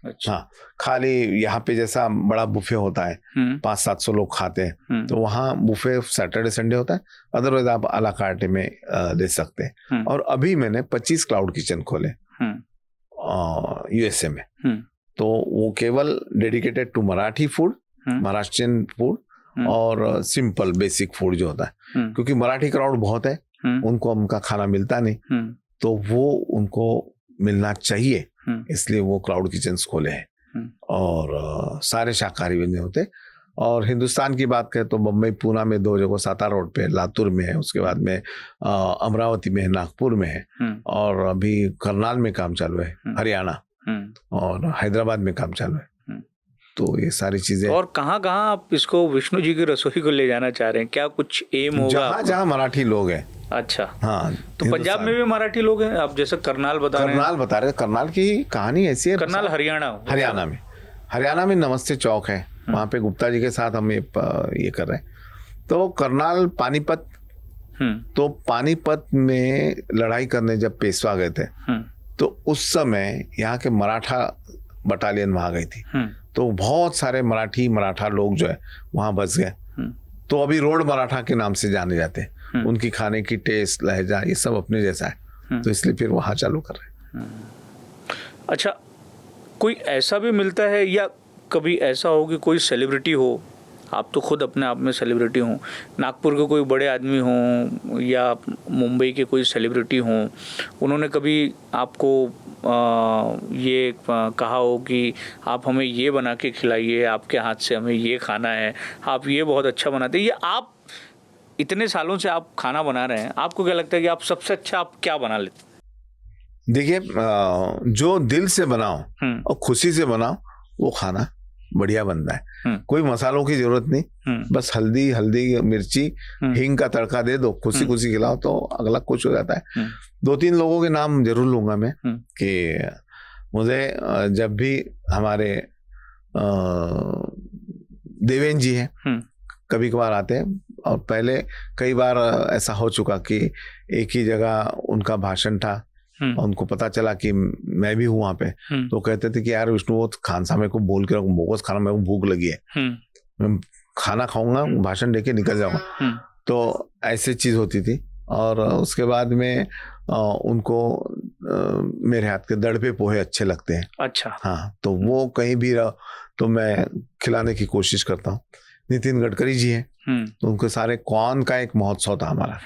अच्छा। हाँ, खाली यहाँ पे जैसा बड़ा बुफे होता है, 500-700 लोग खाते हैं, तो वहाँ बुफे सैटरडे संडे होता है, अदरवाइज आप अला कार्ट में दे सकते हैं। और अभी मैंने 25 क्लाउड किचन खोले यूएसए में, तो वो केवल dedicated to Marathi food, Maharashtrian food और सिंपल बेसिक फूड जो होता है। क्योंकि मराठी क्राउड बहुत है, उनको उनका खाना मिलता नहीं, तो वो उनको मिलना चाहिए, इसलिए वो क्लाउड किचन्स खोले हैं। और सारे शाकाहारी व्यंजन होते हैं। और हिंदुस्तान की बात करें तो बम्बई, पूना में 2 जगह, साता रोड पे, लातूर में है, उसके बाद में अमरावती में है, नागपुर में है, और अभी करनाल में काम चालू है, हरियाणा, और हैदराबाद में काम चालू है। तो ये सारी चीजें। और कहाँ कहाँ आप इसको विष्णु जी की रसोई को ले जाना चाह रहे हैं? क्या कुछ एम होगा? जहाँ जहाँ मराठी लोग हैं। अच्छा, हाँ। तो पंजाब में भी मराठी लोग हैं, आप जैसे करनाल बता रहे हैं। करनाल की कहानी ऐसी है। करनाल हरियाणा में नमस्ते चौक है, वहाँ पे गुप्ता जी के साथ हम ये कर रहे हैं। तो करनाल पानीपत, तो पानीपत में लड़ाई करने जब पेशवा गए थे, तो उस समय यहाँ के मराठा बटालियन वहां गई थी, तो बहुत सारे मराठा लोग जो है वहां बस गए। तो अभी रोड मराठा के नाम से जाने जाते हैं। उनकी खाने की टेस्ट, लहजा, ये सब अपने जैसा है, तो इसलिए फिर वहां चालू कर रहे हैं। अच्छा, कोई ऐसा भी मिलता है या कभी ऐसा हो कि कोई सेलिब्रिटी हो, आप तो खुद अपने आप में सेलिब्रिटी हो, नागपुर के कोई बड़े आदमी हों या मुंबई के कोई सेलिब्रिटी हों, उन्होंने कभी आपको ये कहा हो कि आप हमें ये बना के खिलाइए, आपके हाथ से हमें ये खाना है, आप ये बहुत अच्छा बनाते हैं, ये आप इतने सालों से आप खाना बना रहे हैं, आपको क्या लगता है कि आप सबसे अच्छा आप क्या बना लेते हैं? देखिए, जो दिल से बनाओ और खुशी से बनाओ वो खाना बढ़िया बनता है। कोई मसालों की जरूरत नहीं, बस हल्दी मिर्ची हींग का तड़का दे दो, खुशी खुशी खिलाओ तो अगला कुछ हो जाता है। 2-3 लोगों के नाम जरूर लूंगा मैं कि मुझे जब भी हमारे देवेंद्र जी हैं कभी कभार आते हैं, और पहले कई बार ऐसा हो चुका कि एक ही जगह उनका भाषण था और उनको पता चला कि मैं भी हूँ वहां पे, तो कहते थे कि यार विष्णु वो खान साहब मेरे को बोल के बोगस खाना, मेरे को भूख लगी है, मैं खाना खाऊंगा, भाषण देके निकल जाऊंगा। तो ऐसी चीज होती थी। और उसके बाद में उनको मेरे हाथ के दड़पे पोहे अच्छे लगते हैं। अच्छा। हाँ, तो वो कहीं भी रहो तो मैं खिलाने की कोशिश करता हूँ। नितिन गडकरी जी हैं, तो उनके सारे कॉर्न का एक महोत्सव था हमारा,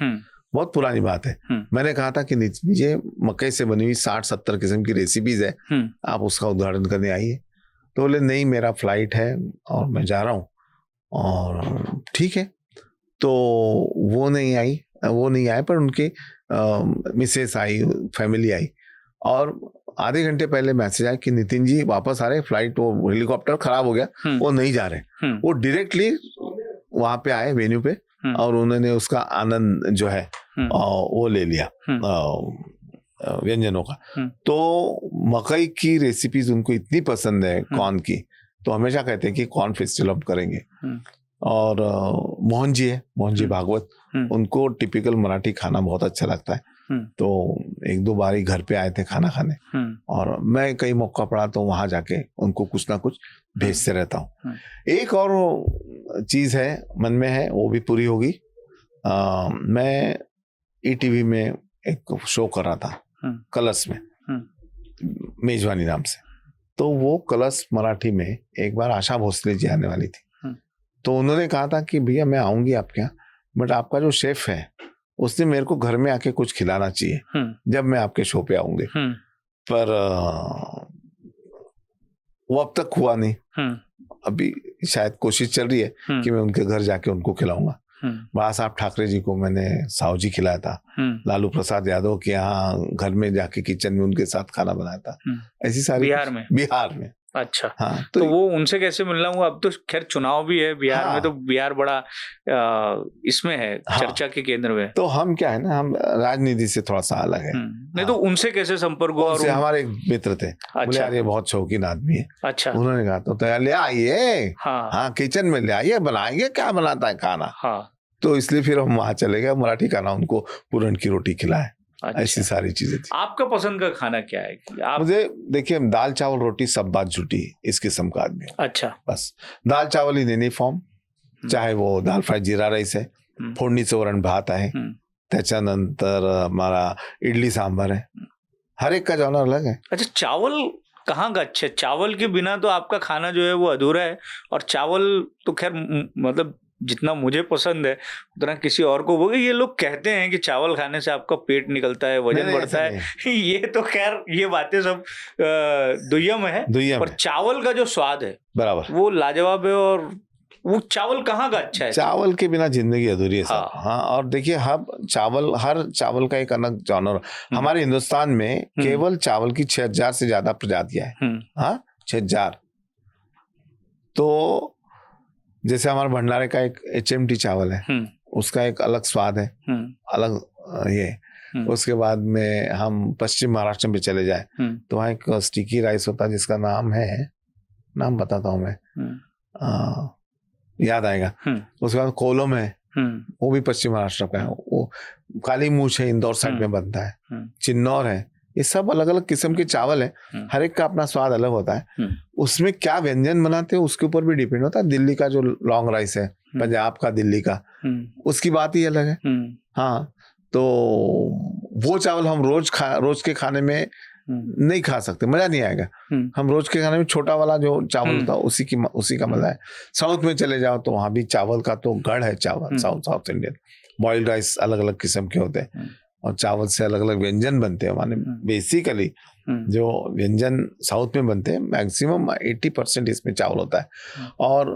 बहुत पुरानी बात है। मैंने कहा था कि नितिन जी मकई से बनी हुई 60-70 किस्म की रेसिपीज है, आप उसका उद्घाटन करने आइए। तो बोले नहीं, मेरा फ्लाइट है और मैं जा रहा हूँ। और ठीक है, तो वो नहीं आए, पर उनकी मिसेस आई, फैमिली आई, और आधे घंटे पहले मैसेज आया कि नितिन जी वापस आ रहे, फ्लाइट वो हेलीकॉप्टर खराब हो गया, वो नहीं जा रहे। वो डायरेक्टली वहां पे आए वेन्यू पे, और उन्होंने उसका आनंद जो है वो ले लिया व्यंजनों का। तो मकई की रेसिपीज उनको इतनी पसंद है कॉर्न की, तो हमेशा कहते हैं कि कॉर्न फेस्टिवल हम करेंगे। और मोहन जी भागवत, उनको टिपिकल मराठी खाना बहुत अच्छा लगता है, तो 1-2 बार ही घर पे आए थे खाना खाने, और मैं कई मौका पड़ा तो वहां जाके उनको कुछ ना कुछ भेजते रहता हूँ। एक और चीज है मन में है, वो भी पूरी होगी। मैं ईटीवी में एक शो कर रहा था, कलर्स में, मेजबानी नाम से। तो वो कलर्स मराठी में एक बार आशा भोसले जी आने वाली थी, तो उन्होंने कहा था कि भैया मैं आऊंगी आपके यहाँ, बट आपका जो शेफ है उसने मेरे को घर में आके कुछ खिलाना चाहिए जब मैं आपके शो पे आऊंगी। पर वो अब तक हुआ नहीं। अभी शायद कोशिश चल रही है कि मैं उनके घर जाके उनको खिलाऊंगा। बाला साहब ठाकरे जी को मैंने साहू जी खिलाया था, लालू प्रसाद यादव के यहाँ घर में जाके किचन में उनके साथ खाना बनाया था। ऐसी सारी बिहार में। अच्छा, हाँ, तो वो उनसे कैसे मिलना हुआ? अब तो खैर चुनाव भी है बिहार में, तो बिहार बड़ा इसमें है, चर्चा के केंद्र में। तो हम क्या है ना, हम राजनीति से थोड़ा सा अलग है। नहीं, तो उनसे कैसे संपर्क हुआ? और हमारे एक मित्र थे, बोले यार ये बहुत शौकीन आदमी है। अच्छा, उन्होंने कहा तो ले आइए, हाँ किचन में ले आइए, बनाएंगे, क्या बनाता है खाना। हाँ, तो इसलिए फिर हम वहां चले गए, मराठी खाना उनको पूरन की रोटी खिलाए। अच्छा। ऐसी सारी चीजें थी। आपका पसंद का खाना क्या है? मुझे देखिए, दाल चावल रोटी सब बात झूठी, इस किस्म का आदमी। अच्छा, बस दाल चावल इन एनी फॉर्म, चाहे वो दाल फ्राय जीरा राईस है, फोडणीचं वरण भात आहे, त्याच्यानंतर हमारा इडली सांभर है, हर एक का जॉनर अलग है। अच्छा, चावल कहाँ का अच्छा? चावल के बिना तो आपका खाना जो है वो अधूरा है, और चावल तो खैर मतलब जितना मुझे पसंद है उतना किसी और को। वो ये लोग कहते हैं कि चावल खाने से आपका पेट निकलता है, वजन बढ़ता है। ये तो खैर ये बातें सब दुय्यम है, पर चावल का जो स्वाद है बराबर वो लाजवाब है। और वो चावल कहाँ का अच्छा है? चावल के बिना जिंदगी अधूरी है साहब। हाँ, और देखिए हर चावल का एक अलग जॉनर। हमारे हिंदुस्तान में केवल चावल की 6000 से ज्यादा प्रजातियां हैं। हाँ, 6000। तो जैसे हमारे भंडारे का एक HMT चावल है, उसका एक अलग स्वाद है, अलग ये। उसके बाद में हम पश्चिम महाराष्ट्र में चले जाए तो वहाँ एक स्टिकी राइस होता है जिसका नाम बताता हूँ मैं, याद आएगा। उसके बाद कोलम है, वो भी पश्चिम महाराष्ट्र का है। वो काली मूछ है, इंदौर साइड में बनता है। चिन्नौर है, ये सब अलग अलग किस्म के चावल है, हर एक का अपना स्वाद अलग होता है। उसमें क्या व्यंजन बनाते हैं उसके ऊपर भी डिपेंड होता है। दिल्ली का जो लॉन्ग राइस है, पंजाब का, दिल्ली का, उसकी बात ही अलग है। हाँ, तो वो चावल हम रोज के खाने में नहीं खा सकते, मजा नहीं आएगा। हम रोज के खाने में छोटा वाला जो चावल होता है उसी का मजा है। साउथ में चले जाओ तो वहां भी चावल का तो गढ़ है। चावल साउथ इंडियन बॉइल्ड राइस अलग अलग किस्म के होते हैं और चावल से अलग अलग व्यंजन बनते हैं। माने बेसिकली जो व्यंजन साउथ में बनते हैं मैक्सिमम 80% इसमें चावल होता है। और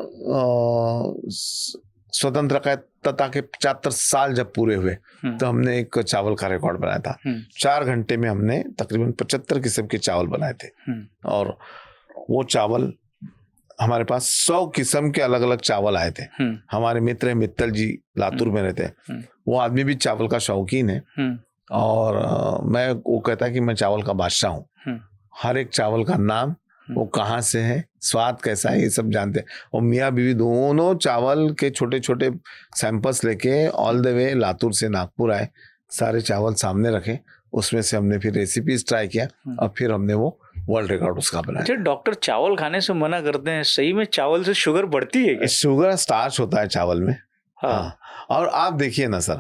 स्वतंत्रता के 75 साल जब पूरे हुए तो हमने एक चावल का रिकॉर्ड बनाया था। 4 घंटे में हमने तकरीबन 75 किस्म के चावल बनाए थे। और वो चावल हमारे पास 100 किस्म के अलग अलग चावल आए थे। हमारे मित्र है मित्तल जी, लातूर में रहते हैं, वो आदमी भी चावल का शौकीन है। और वो कहता है कि मैं चावल का बादशाह हूँ। हर एक चावल का नाम, वो कहाँ से है, स्वाद कैसा है, ये सब जानते हैं। और मियाँ बीवी दोनों चावल के छोटे छोटे सैंपल्स लेके ऑल द वे लातूर से नागपुर आए, सारे चावल सामने रखे, उसमें से हमने फिर रेसिपीज ट्राई किया और फिर हमने वो वर्ल्ड रिकॉर्ड उसका बनाया। अच्छा डॉक्टर, चावल खाने से मना करते हैं, सही में चावल से शुगर बढ़ती है क्या? शुगर स्टार्च होता है चावल में। हाँ। और आप देखिए ना सर,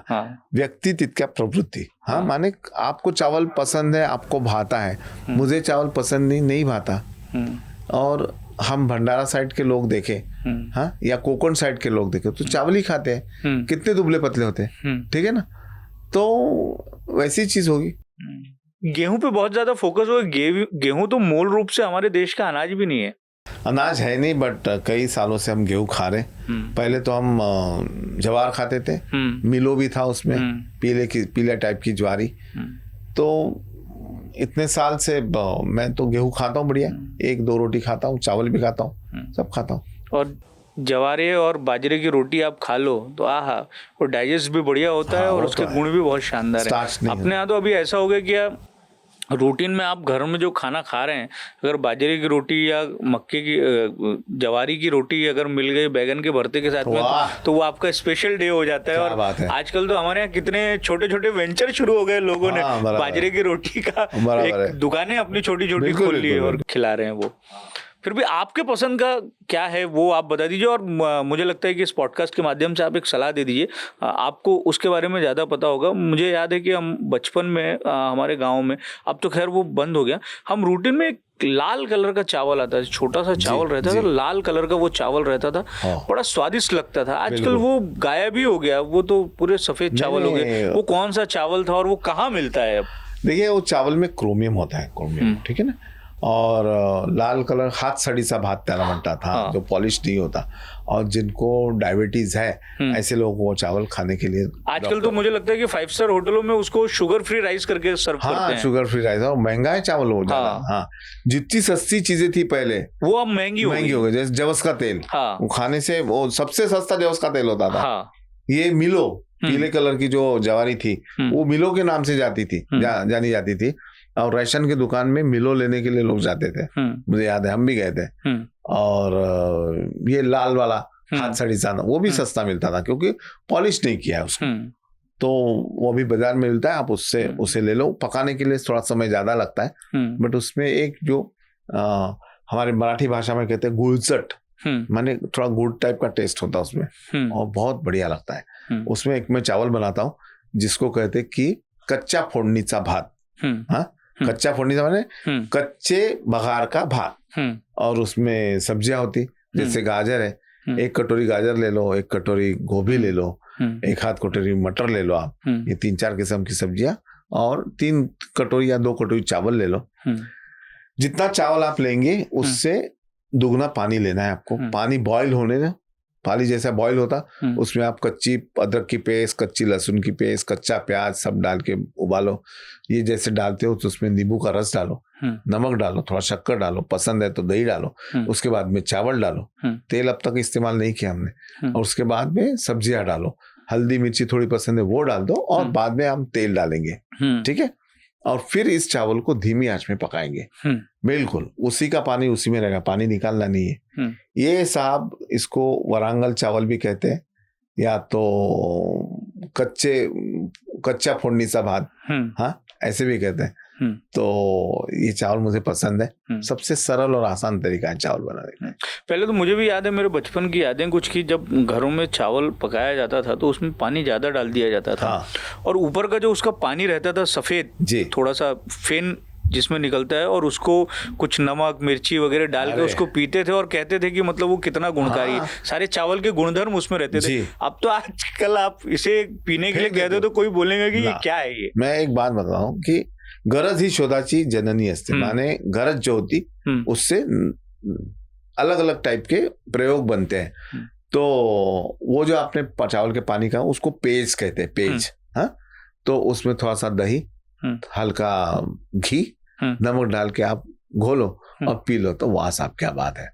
व्यक्ति तितक्या प्रवृत्ति। हाँ, माने आपको चावल पसंद है, आपको भाता है, मुझे चावल पसंद नहीं भाता। और हम भंडारा साइड के लोग देखे, हाँ, या कोकण साइड के लोग देखे तो चावल ही खाते हैं, कितने दुबले पतले होते हैं, ठीक है ना। तो वैसी चीज होगी। गेहूं पे बहुत ज्यादा फोकस हो, गेहूं तो मूल रूप से हमारे देश का अनाज भी नहीं है। अनाज है नहीं, बट कई सालों से हम गेहूं खा रहे। पहले तो हम ज्वार खाते थे, मिलो भी था उसमें, पीले टाइप की ज्वारी। तो इतने साल से मैं तो गेहूं खाता हूँ बढ़िया, 1-2 रोटी खाता हूँ, चावल भी खाता हूँ, सब खाता हूँ। और जवारे और बाजरे की रोटी आप खा लो तो आहा, वो डाइजेस्ट भी बढ़िया होता है और उसके गुण भी बहुत शानदार है। अपने यहाँ तो अभी ऐसा हो गया कि रूटीन में आप घर में जो खाना खा रहे हैं, अगर बाजरे की रोटी या मक्के की जवारी की रोटी अगर मिल गई बैगन के भरते के साथ में, तो वो आपका स्पेशल डे हो जाता है। और आजकल तो हमारे यहाँ कितने छोटे छोटे वेंचर शुरू हो गए, लोगों ने बाजरे की रोटी का एक दुकानें अपनी छोटी छोटी खोल ली और खिला रहे हैं। वो फिर भी आपके पसंद का क्या है वो आप बता दीजिए। और मुझे लगता है कि इस पॉडकास्ट के माध्यम से आप एक सलाह दे दीजिए, आपको उसके बारे में ज़्यादा पता होगा। मुझे याद है कि हम बचपन में हमारे गांव में, अब तो खैर वो बंद हो गया, हम रूटीन में एक लाल कलर का चावल आता है, छोटा सा चावल रहता था, लाल कलर का वो चावल रहता था, बड़ा स्वादिष्ट लगता था। आजकल वो गायब ही हो गया, वो तो पूरे सफ़ेद चावल हो गए। वो कौन सा चावल था और वो कहाँ मिलता है अब? देखिए, वो चावल में क्रोमियम होता है, क्रोमियम, ठीक है ना। और लाल कलर हाथ सड़ी सा भात त्याला बनता था, जो पॉलिश नहीं होता। और जिनको डायबिटीज है, ऐसे लोगों को चावल खाने के लिए आजकल तो मुझे लगता है कि 5 स्टार होटलों में उसको शुगर फ्री राइस करके सर्व करते हैं। शुगर फ्री राइस, और महंगा है चावल हो जाता। हाँ, जितनी सस्ती चीजें थी पहले वो अब महंगी हो गई। जैसे जवस का तेल, वो खाने से, वो सबसे सस्ता जवस का तेल होता था। ये मिलो, पीले कलर की जो जवारी थी, वो मिलो के नाम से जानी जाती थी। और राशन की दुकान में मिलो लेने के लिए लोग जाते थे, मुझे याद है, हम भी गए थे। और ये लाल वाला हाथ सड़ी सा, वो भी सस्ता मिलता था क्योंकि पॉलिश नहीं किया है उसको। तो वो भी बाजार में मिलता है, आप उसे ले लो। पकाने के लिए थोड़ा समय ज्यादा लगता है, बट उसमें एक जो हमारे मराठी भाषा में कहते हैं गुलचट, माने थोड़ा गुड़ टाइप का टेस्ट होता है उसमें, और बहुत बढ़िया लगता है। उसमें एक मैं चावल बनाता हूँ जिसको कहते हैं कि कच्चा फोड़नीचा भात। हाँ, कच्चा फोड़नीचा माने कच्चे बघार का भात। और उसमें सब्जियां होती, जैसे गाजर है, 1 कटोरी गाजर ले लो, 1 कटोरी गोभी ले लो, 1 आध कटोरी मटर ले लो आप, ये 3-4 किस्म की सब्जियां, और 3 कटोरी या 2 कटोरी चावल ले लो। जितना चावल आप लेंगे उससे दुगना पानी लेना है आपको। पानी बॉईल होने दो, पानी जैसा बॉईल होता, उसमें आप कच्ची अदरक की पेस्ट, कच्ची लहसुन की पेस्ट, कच्चा प्याज सब डाल के उबालो। ये जैसे डालते हो तो उसमें नींबू का रस डालो, नमक डालो, थोड़ा शक्कर डालो, पसंद है तो दही डालो। उसके बाद में चावल डालो, तेल अब तक इस्तेमाल नहीं किया हमने। और उसके बाद में सब्जियां डालो, हल्दी मिर्ची थोड़ी पसंद है वो डाल दो, और बाद में हम तेल डालेंगे, ठीक है। और फिर इस चावल को धीमी आंच में पकाएंगे, बिल्कुल उसी का पानी उसी में रहेगा, पानी निकालना नहीं है। ये साहब इसको वरांगल चावल भी कहते हैं, या तो कच्चा फोड़नी सा भात, हाँ, ऐसे भी कहते हैं। तो ये चावल मुझे पसंद है, सबसे सरल और आसान तरीका है चावल बनाने का। पहले तो मुझे भी याद है, मेरे बचपन की यादें कुछ की, जब घरों में चावल पकाया जाता था तो उसमें पानी ज्यादा डाल दिया जाता था। और ऊपर का जो उसका पानी रहता था सफेद, थोड़ा सा फेन जिसमें निकलता है, और उसको कुछ नमक मिर्ची वगैरह डाल के उसको पीते थे और कहते थे कि मतलब वो कितना गुणकारी है। सारे चावल के गुणधर्म उसमें रहते थे। अब तो आजकल आप इसे पीने के लिए कहते हो तो कोई बोलेगा कि ये क्या है। ये मैं एक बात बता रहा हूँ कि गरज ही शोधाची जननी असते, माने गरज जो होती उससे अलग अलग टाइप के प्रयोग बनते हैं। तो वो जो आपने चावल के पानी का उसको पेज कहते हैं, पेज। हाँ, तो उसमें थोड़ा सा दही, हल्का घी, नमक डाल के आप घोलो और पी लो, तो वाह साहब क्या बात है।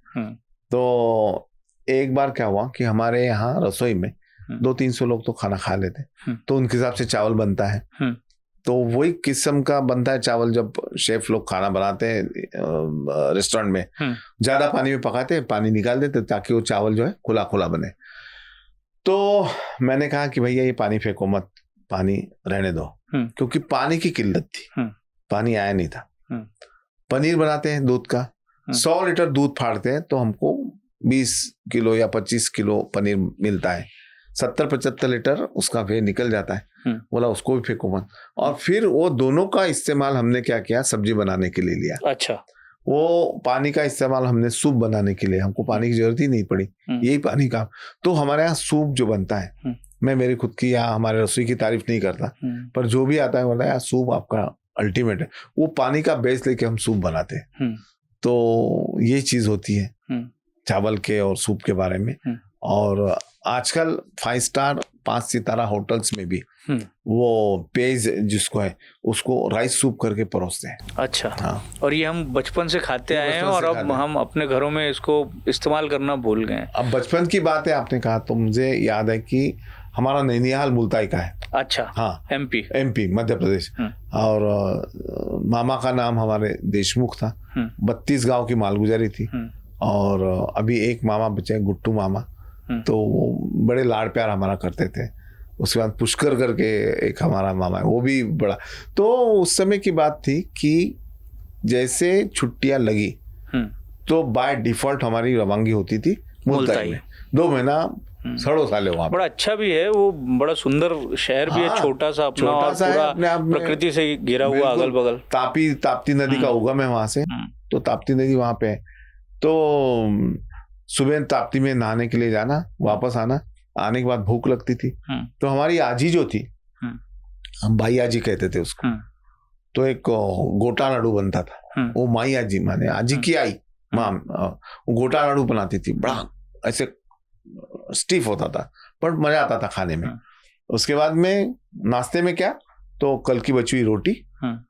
तो एक बार क्या हुआ कि हमारे यहाँ रसोई में 200-300 लोग तो खाना खा लेते, तो उनके हिसाब से चावल बनता है। तो वही किस्म का बनता है चावल जब शेफ लोग खाना बनाते हैं रेस्टोरेंट में, ज्यादा पानी में पकाते हैं, पानी निकाल देते ताकि वो चावल जो है खुला खुला बने। तो मैंने कहा कि भैया ये पानी फेंको मत, पानी रहने दो, क्योंकि पानी की किल्लत थी, पानी आया नहीं था। पनीर बनाते हैं दूध का, 100 लीटर दूध फाड़ते हैं तो हमको 20 किलो या 25 किलो पनीर मिलता है, 70-75 लीटर उसका वे निकल जाता है। बोला उसको भी फेंको मत। और फिर वो दोनों का इस्तेमाल हमने क्या किया, सब्जी बनाने के लिए लिया। अच्छा, वो पानी का इस्तेमाल हमने सूप बनाने के लिए, हमको पानी की जरूरत ही नहीं पड़ी, यही पानी का। तो हमारे यहाँ सूप जो बनता है, मैं मेरी खुद की या हमारे रसोई की तारीफ नहीं करता, पर जो भी आता है बोला यार सूप आपका अल्टीमेट है। वो पानी का बेस लेके हम सूप बनाते हैं। तो ये चीज होती है चावल के और सूप के बारे में। और आजकल 5 स्टार 5 सितारा होटल्स में भी वो पेज जिसको है उसको राइस सूप करके परोसते हैं। अच्छा, हाँ। और ये हम बचपन से खाते आए हैं और अब हम अपने घरों में इसको इस्तेमाल करना भूल गए हैं। अब बचपन की बात है, आपने कहा तो मुझे याद है कि हमारा नैनीहाल मुल्ताई का है। अच्छा, हाँ, एमपी मध्य प्रदेश। और मामा का नाम हमारे देशमुख था, 32 गांव की मालगुजारी थी। और अभी एक मामा बचे, गुट्टू मामा, तो वो बड़े लाड़ प्यार हमारा करते थे। उसके बाद पुष्कर करके एक हमारा मामा है, वो भी बड़ा। तो उस समय की बात थी कि जैसे छुट्टियां लगी तो बाय डिफॉल्ट हमारी रवानगी होती थी मुल्ताई में। 2 महीना सड़ो साले वहाँ। बड़ा अच्छा भी है वो, बड़ा सुंदर शहर भी है, छोटा सा अपना, और पूरा प्रकृति से घिरा हुआ अगल बगल। ताप्ती नदी का उगम है वहां से, तो ताप्ती नदी वहां पे है। तो सुबह ताप्ती में नहाने के लिए जाना, वापस आना, आने के बाद भूख लगती थी। तो हमारी आजी जो थी, हम भाई आजी कहते थे उसको, तो एक गोटा लाडू बनता था। वो माई आजी माने आजी की आई माँ, वो गोटा लाडू बनाती थी, बड़ा ऐसे स्टीफ होता था, पर मजा आता था खाने में। उसके बाद में नाश्ते में क्या, तो कल की बची हुई रोटी,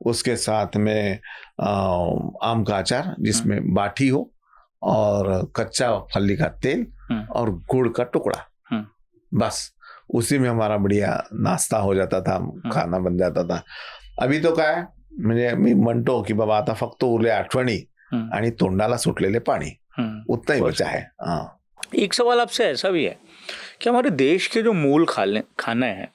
उसके साथ में आम का अचार जिसमें बाठी हो, और कच्चा फली का तेल, और गुड़ का टुकड़ा, बस उसी में हमारा बढ़िया नाश्ता हो जाता था, खाना बन जाता था। अभी तो काय म्हणजे मी म्हणतो की बाबा आता फक्त उरले आठवणी आणि तोंडाला सुटलेले पाणी, उतना ही बचा है। एक सवाल आपसे ऐसा भी है कि हमारे देश के जो मूल खाने हैं,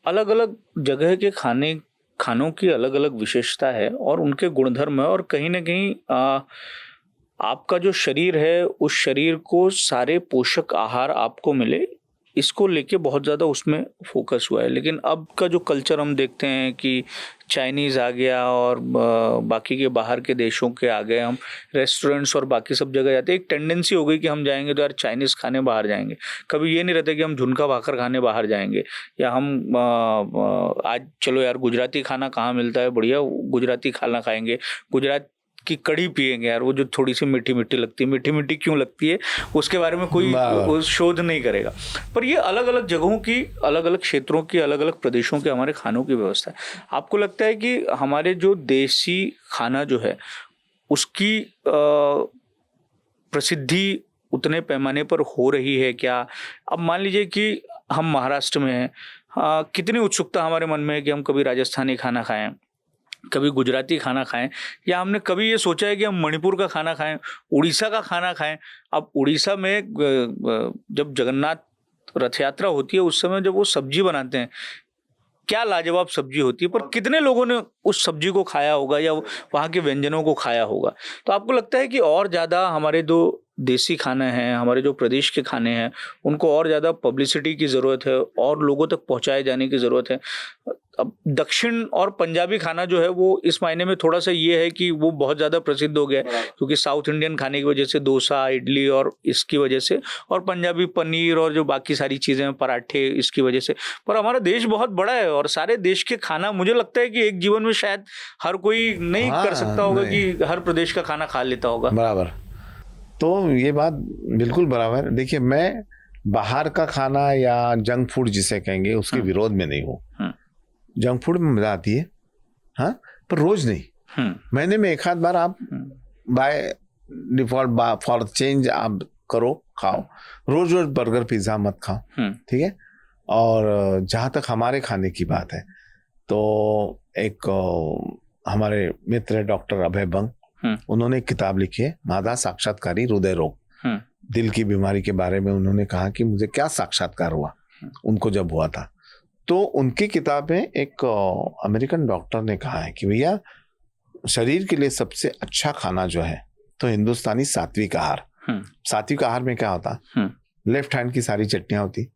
अलग अलग जगह के खानों की अलग अलग विशेषता है और उनके गुणधर्म है, और कहीं ना कहीं आपका जो शरीर है उस शरीर को सारे पोषक आहार आपको मिले, इसको लेके बहुत ज़्यादा उसमें फोकस हुआ है। लेकिन अब का जो कल्चर हम देखते हैं कि चाइनीज़ आ गया और बाकी के बाहर के देशों के आ गए, हम रेस्टोरेंट्स और बाकी सब जगह जाते हैं। एक टेंडेंसी हो गई कि हम जाएंगे तो यार चाइनीज़ खाने बाहर जाएंगे, कभी ये नहीं रहता कि हम झुनका भाकर खाने बाहर जाएंगे, या हम आज चलो यार गुजराती खाना कहाँ मिलता है, बढ़िया गुजराती खाना खाएंगे, गुजरात की कड़ी पिएंगे यार, वो जो थोड़ी सी मीठी मीठी लगती है। मीठी मीठी क्यों लगती है उसके बारे में कोई शोध नहीं करेगा, पर ये अलग अलग जगहों की, अलग अलग क्षेत्रों की, अलग अलग प्रदेशों के हमारे खानों की व्यवस्था है। आपको लगता है कि हमारे जो देसी खाना जो है उसकी प्रसिद्धि उतने पैमाने पर हो रही है क्या? अब मान लीजिए कि हम महाराष्ट्र में हैं, कितनी उत्सुकता हमारे मन में है कि हम कभी राजस्थानी खाना खाएं, कभी गुजराती खाना खाएं, या हमने कभी ये सोचा है कि हम मणिपुर का खाना खाएं, उड़ीसा का खाना खाएं। अब उड़ीसा में जब जगन्नाथ रथ यात्रा होती है उस समय जब वो सब्जी बनाते हैं, क्या लाजवाब सब्जी होती है, पर कितने लोगों ने उस सब्जी को खाया होगा या वहाँ के व्यंजनों को खाया होगा? तो आपको लगता है कि और ज़्यादा हमारे देसी खाना है, हमारे जो प्रदेश के खाने हैं, उनको और ज़्यादा पब्लिसिटी की ज़रूरत है और लोगों तक पहुँचाए जाने की ज़रूरत है। अब दक्षिण और पंजाबी खाना जो है वो इस मायने में थोड़ा-सा ये है कि वो बहुत ज़्यादा प्रसिद्ध हो गया है, क्योंकि साउथ इंडियन खाने की वजह से डोसा, इडली और इसकी वजह से, और पंजाबी पनीर और जो बाकी सारी चीज़ें हैं, पराठे, इसकी वजह से। पर हमारा देश बहुत बड़ा है और सारे देश के खाना मुझे लगता है कि एक जीवन में शायद हर कोई नहीं कर सकता होगा कि हर प्रदेश का खाना खा लेता होगा। बराबर। तो ये बात बिल्कुल बराबर। देखिए, मैं बाहर का खाना या जंक फूड जिसे कहेंगे उसके विरोध में नहीं हूँ। जंक फूड में मजा आती है, हाँ, पर रोज नहीं। महीने में एक आध बार आप बाय डिफॉल्ट फॉर चेंज आप करो, खाओ। रोज रोज बर्गर पिज्जा मत खाओ, ठीक है। और जहाँ तक हमारे खाने की बात है, तो एक हमारे मित्र डॉक्टर अभय बंग, उन्होंने एक किताब लिखी है, मादा साक्षात्कारी हृदय रोग, दिल की बीमारी के बारे में। उन्होंने कहा कि मुझे क्या साक्षात्कार हुआ उनको जब हुआ था। तो उनकी किताब में एक अमेरिकन डॉक्टर ने कहा है कि भैया, शरीर के लिए सबसे अच्छा खाना जो है तो हिंदुस्तानी सात्विक आहार। सात्विक आहार में क्या होता, लेफ्ट हैंड की सारी चटनियां होती,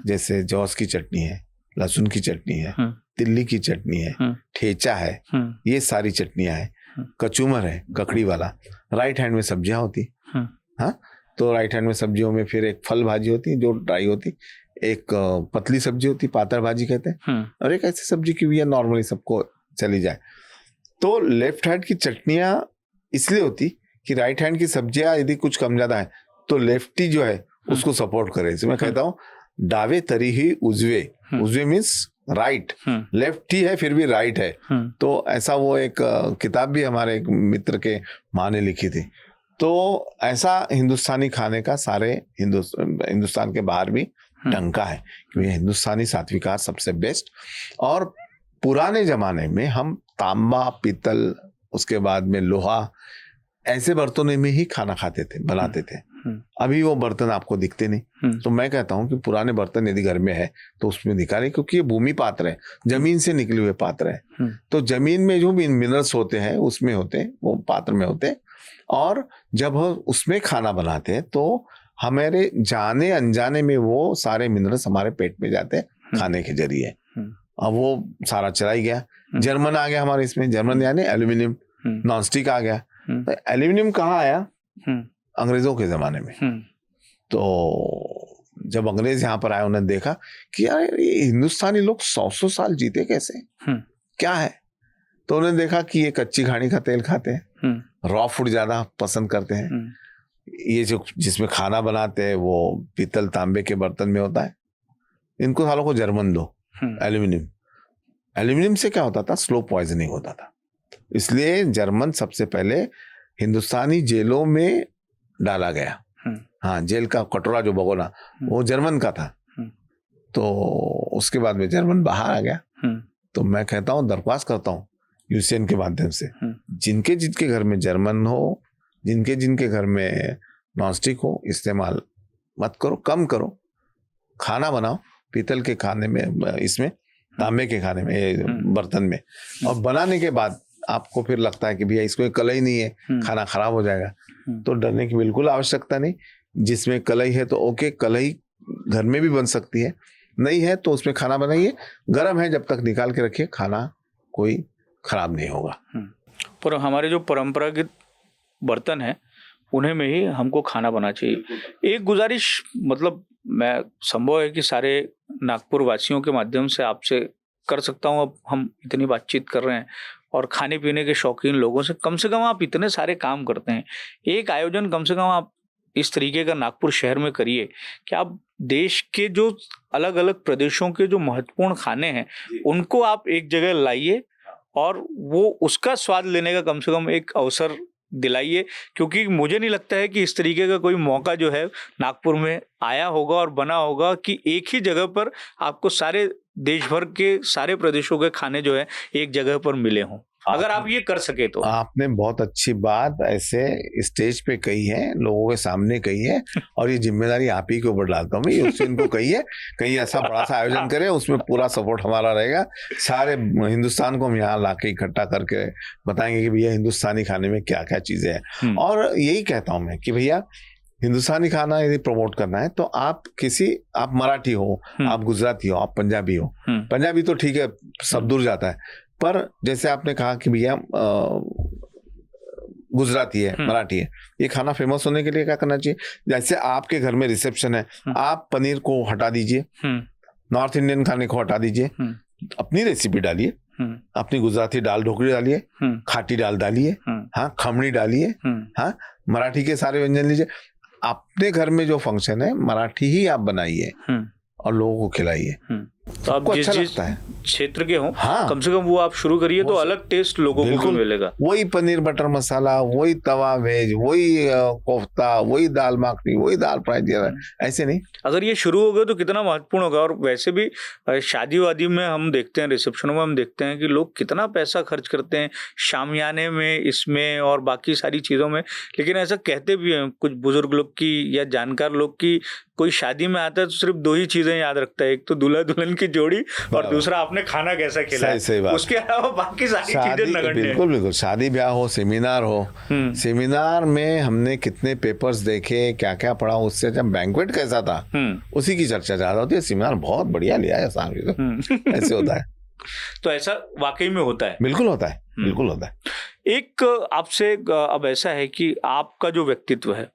जैसे जौस की चटनी है, लहसुन की चटनी है, तिल्ली की चटनी है, ठेचा है, ये सारी चटनियां है, कचूमर है ककड़ी वाला। राइट हैंड में सब्जियां होती, हाँ, तो राइट हैंड में सब्जियों में फिर एक फल भाजी होती जो ड्राई होती, एक पतली सब्जी होती, पातर भाजी कहते हैं, और एक ऐसी सब्जी की भी नॉर्मली सबको चली जाए। तो लेफ्ट हैंड की चटनियां इसलिए होती कि राइट हैंड की सब्जियां यदि कुछ कम ज्यादा है तो लेफ्टी जो है उसको सपोर्ट करे। इसमें मैं कहता हूँ डावे तरी ही उजवे, उजवे मीन्स राइट, लेफ्ट ही है फिर भी राइट है। तो ऐसा वो एक किताब भी हमारे एक मित्र के माँ ने लिखी थी। तो ऐसा हिंदुस्तानी खाने का सारे हिंदुस्तान के बाहर भी डंका है कि हिंदुस्तानी सात्विकार सबसे बेस्ट। और पुराने जमाने में हम तांबा, पीतल, उसके बाद में लोहा, ऐसे बर्तनों में ही खाना खाते थे, बनाते थे। अभी वो बर्तन आपको दिखते नहीं। तो मैं कहता हूँ कि पुराने बर्तन यदि घर में है तो उसमें निकालें, क्योंकि ये भूमि पात्र है, जमीन से निकले हुए पात्र है। तो जमीन में जो भी मिनरल्स होते हैं उसमें होते हैं, वो पात्र में होते हैं। और जब हम उसमें खाना बनाते हैं तो हमारे जाने अनजाने में वो सारे मिनरल्स हमारे पेट में जाते हैं खाने के जरिए। अब वो सारा चला ही गया। जर्मन आ गया हमारे इसमें, जर्मन यानी एल्यूमिनियम, नॉनस्टिक आ गया। तो एल्यूमिनियम कहाँ आया? अंग्रेजों के जमाने में। तो जब अंग्रेज यहाँ पर आए, उन्होंने देखा कि यार ये हिंदुस्तानी लोग 100-100 साल जीते कैसे, क्या है? तो उन्होंने देखा कि ये कच्ची घानी का तेल खाते हैं, रॉ फूड ज्यादा पसंद करते हैं, ये जो जिसमें खाना बनाते हैं वो पीतल तांबे के बर्तन में होता है, इनको सालों को जर्मन दो। एल्यूमिनियम से क्या होता था, स्लो पॉइजनिंग होता था। इसलिए जर्मन सबसे पहले हिंदुस्तानी जेलों में डाला गया। हाँ, जेल का कटोरा जो भगोना वो जर्मन का था। तो उसके बाद में जर्मन बाहर आ गया। तो मैं कहता हूँ, दरख्वास्त करता हूँ यूसीएन के माध्यम से, जिनके जिनके घर में जर्मन हो, जिनके जिनके घर में नॉनस्टिक हो, इस्तेमाल मत करो, कम करो। खाना बनाओ पीतल के खाने में, इसमें तांबे के खाने में, बर्तन में। और बनाने के बाद आपको फिर लगता है कि भैया इसमें कलई नहीं है, खाना खराब हो जाएगा, तो डरने की बिल्कुल आवश्यकता नहीं। जिसमें कलई है तो ओके, कलई घर में भी बन सकती है, नहीं है तो उसमें खाना बनाइए, गर्म है जब तक निकाल के रखिए, खाना कोई खराब नहीं होगा। पर हमारे जो परंपरागत बर्तन है उन्हें में ही हमको खाना बनाना चाहिए। एक गुजारिश, मतलब मैं संभव है कि सारे नागपुर वासियों के माध्यम से आपसे कर सकता हूँ, अब हम इतनी बातचीत कर रहे हैं और खाने पीने के शौकीन लोगों से कम आप इतने सारे काम करते हैं, एक आयोजन कम से कम आप इस तरीके का नागपुर शहर में करिए कि आप देश के जो अलग अलग प्रदेशों के जो महत्वपूर्ण खाने हैं उनको आप एक जगह लाइए और वो उसका स्वाद लेने का कम से कम एक अवसर दिलाइए, क्योंकि मुझे नहीं लगता है कि इस तरीके का कोई मौका जो है नागपुर में आया होगा और बना होगा कि एक ही जगह पर आपको सारे देश भर के सारे प्रदेशों के खाने जो है एक जगह पर मिले हों। अगर आप ये कर सके तो। आपने बहुत अच्छी बात ऐसे स्टेज पे कही है, लोगों के सामने कही है, और ये जिम्मेदारी आप ही के ऊपर डालता हूँ मैं, उससे इनको कही है, कहीं ऐसा बड़ा सा आयोजन करें, उसमें पूरा सपोर्ट हमारा रहेगा। सारे हिंदुस्तान को हम यहाँ लाके इकट्ठा करके बताएंगे कि भैया हिंदुस्तानी खाने में क्या क्या चीजें हैं। और यही कहता हूँ मैं कि भैया हिंदुस्तानी खाना यदि प्रमोट करना है तो आप मराठी हो, आप गुजराती हो, आप पंजाबी हो। पंजाबी तो ठीक है, सब दूर जाता है, पर जैसे आपने कहा कि भैया गुजराती है, मराठी है, ये खाना फेमस होने के लिए क्या करना चाहिए? जैसे आपके घर में रिसेप्शन है, आप पनीर को हटा दीजिए, नॉर्थ इंडियन खाने को हटा दीजिए, अपनी रेसिपी डालिए, अपनी गुजराती दाल ढोकली डालिए, खाटी दाल डालिए, हाँ, खमणी डालिए, हाँ, मराठी के सारे व्यंजन लीजिए। अपने घर में जो फंक्शन है मराठी ही आप बनाइए और लोगों को खिलाइए, तो आप जिस लगता है क्षेत्र के हो, हाँ, कम से कम वो आप शुरू करिए तो अलग टेस्ट लोगों को भी मिलेगा। वही पनीर बटर मसाला, वही तवा वेज, वही कोफ्ता, वही दाल मखनी, वही दाल फ्राई, ऐसे नहीं। अगर ये शुरू हो गया तो कितना महत्वपूर्ण होगा। और वैसे भी शादी वादी में हम देखते हैं, रिसेप्शनों में हम देखते हैं कि लोग कितना पैसा खर्च करते हैं शामियाने में, इसमें और बाकी सारी चीजों में। लेकिन ऐसा कहते भी हैं कुछ बुजुर्ग लोग की या जानकार लोग की, कोई शादी में आता है तो सिर्फ 2 ही चीजें याद रखता है, एक तो दूल्हा दुल्हन की जोड़ी और दूसरा आपने खाना कैसा खिलाया। उसके अलावा बाकी सारी चीजें नगण्य। बिल्कुल बिल्कुल, शादी ब्याह हो, सेमिनार हो, सेमिनार में हमने कितने पेपर्स देखे, क्या क्या पढ़ा, उससे जब बैंक्वेट कैसा था उसी की चर्चा ज्यादा होती है। सेमिनार बहुत बढ़िया लिया है साहब, ऐसे होता है। तो ऐसा वाकई में होता है? बिल्कुल होता है, बिल्कुल होता है। एक आपसे अब ऐसा है कि आपका जो व्यक्तित्व है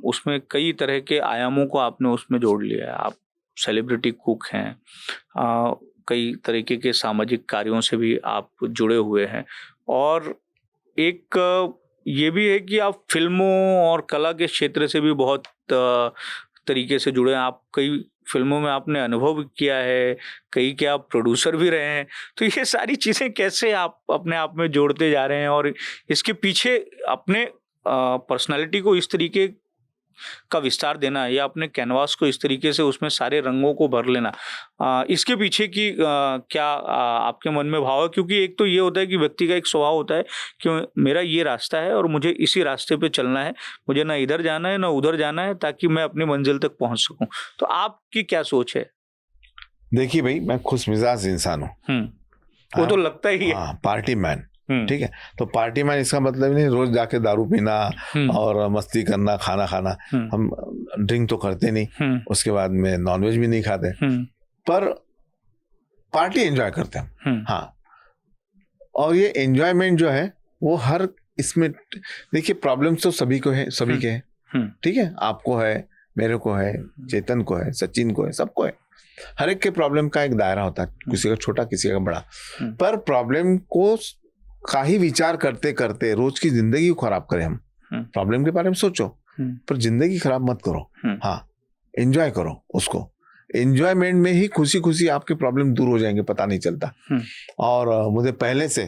उसमें कई तरह के आयामों को आपने उसमें जोड़ लिया है। आप सेलिब्रिटी कुक हैं, कई तरीके के सामाजिक कार्यों से भी आप जुड़े हुए हैं, और एक ये भी है कि आप फिल्मों और कला के क्षेत्र से भी बहुत तरीके से जुड़े हैं। आप कई फिल्मों में आपने अनुभव किया है, कई के आप प्रोड्यूसर भी रहे हैं। तो ये सारी चीज़ें कैसे आप अपने आप में जोड़ते जा रहे हैं, और इसके पीछे अपने पर्सनालिटी को इस तरीके का विस्तार देना या अपने कैनवास को इस तरीके से उसमें सारे रंगों को भर लेना, इसके पीछे की क्या आपके मन में भाव है? क्योंकि एक तो ये होता है कि व्यक्ति का एक स्वभाव होता है कि मेरा ये रास्ता है और मुझे इसी रास्ते पे चलना है, मुझे ना इधर जाना है ना उधर जाना है, ताकि मैं अपनी मंजिल तक पहुंच सकूं। तो आपकी क्या सोच है? देखिए भाई, मैं खुश मिजाज इंसान हूँ, वो तो लगता ही है। पार्टी मैन, ठीक है। तो पार्टी मैन इसका मतलब नहीं रोज जाके दारू पीना और मस्ती करना, खाना खाना। हम ड्रिंक तो करते नहीं, उसके बाद में नॉनवेज भी नहीं खाते, पर पार्टी एंजॉय करते हैं। हाँ, और ये एंजॉयमेंट जो है वो हर इसमें, देखिए प्रॉब्लम्स तो सभी को है, सभी के हैं, ठीक है। आपको है, मेरे को है, चेतन को है, सचिन को है, सबको है। हर एक के प्रॉब्लम का एक दायरा होता है, किसी का छोटा किसी का बड़ा, पर प्रॉब्लम को का ही विचार करते करते रोज की जिंदगी को खराब करें हम। प्रॉब्लम के बारे में सोचो, पर जिंदगी खराब मत करो। हाँ, एंजॉय करो उसको। एंजॉयमेंट में ही खुशी खुशी आपके प्रॉब्लम दूर हो जाएंगे, पता नहीं चलता। और मुझे पहले से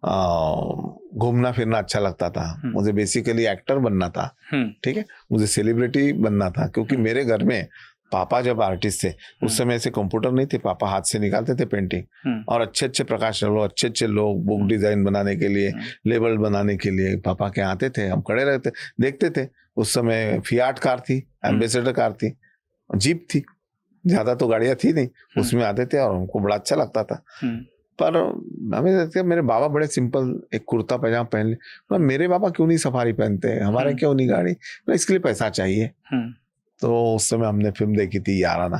घूमना फिरना अच्छा लगता था। मुझे बेसिकली एक्टर बनना था, ठीक है, मुझे सेलिब्रिटी बनना था, क्योंकि मेरे घर में पापा जब आर्टिस्ट थे उस समय ऐसे कंप्यूटर नहीं थे, पापा हाथ से निकालते थे पेंटिंग, और अच्छे अच्छे प्रकाश अच्छे अच्छे लोग बुक डिजाइन बनाने के लिए, लेबल बनाने के लिए पापा के आते थे, हम खड़े रहते देखते थे। उस समय फियाट कार थी, एम्बेसडर कार थी, जीप थी, ज्यादा तो गाड़ियां थी नहीं, उसमें आते थे और हमको बड़ा अच्छा लगता था। पर हमें लगता है मेरे बाबा बड़े सिंपल एक कुर्ता पैजामा पहन ले, मेरे बाबा क्यों नहीं सफारी पहनते, हमारे क्यों नहीं गाड़ी, इसके लिए पैसा चाहिए। तो उस समय हमने फिल्म देखी थी याराना,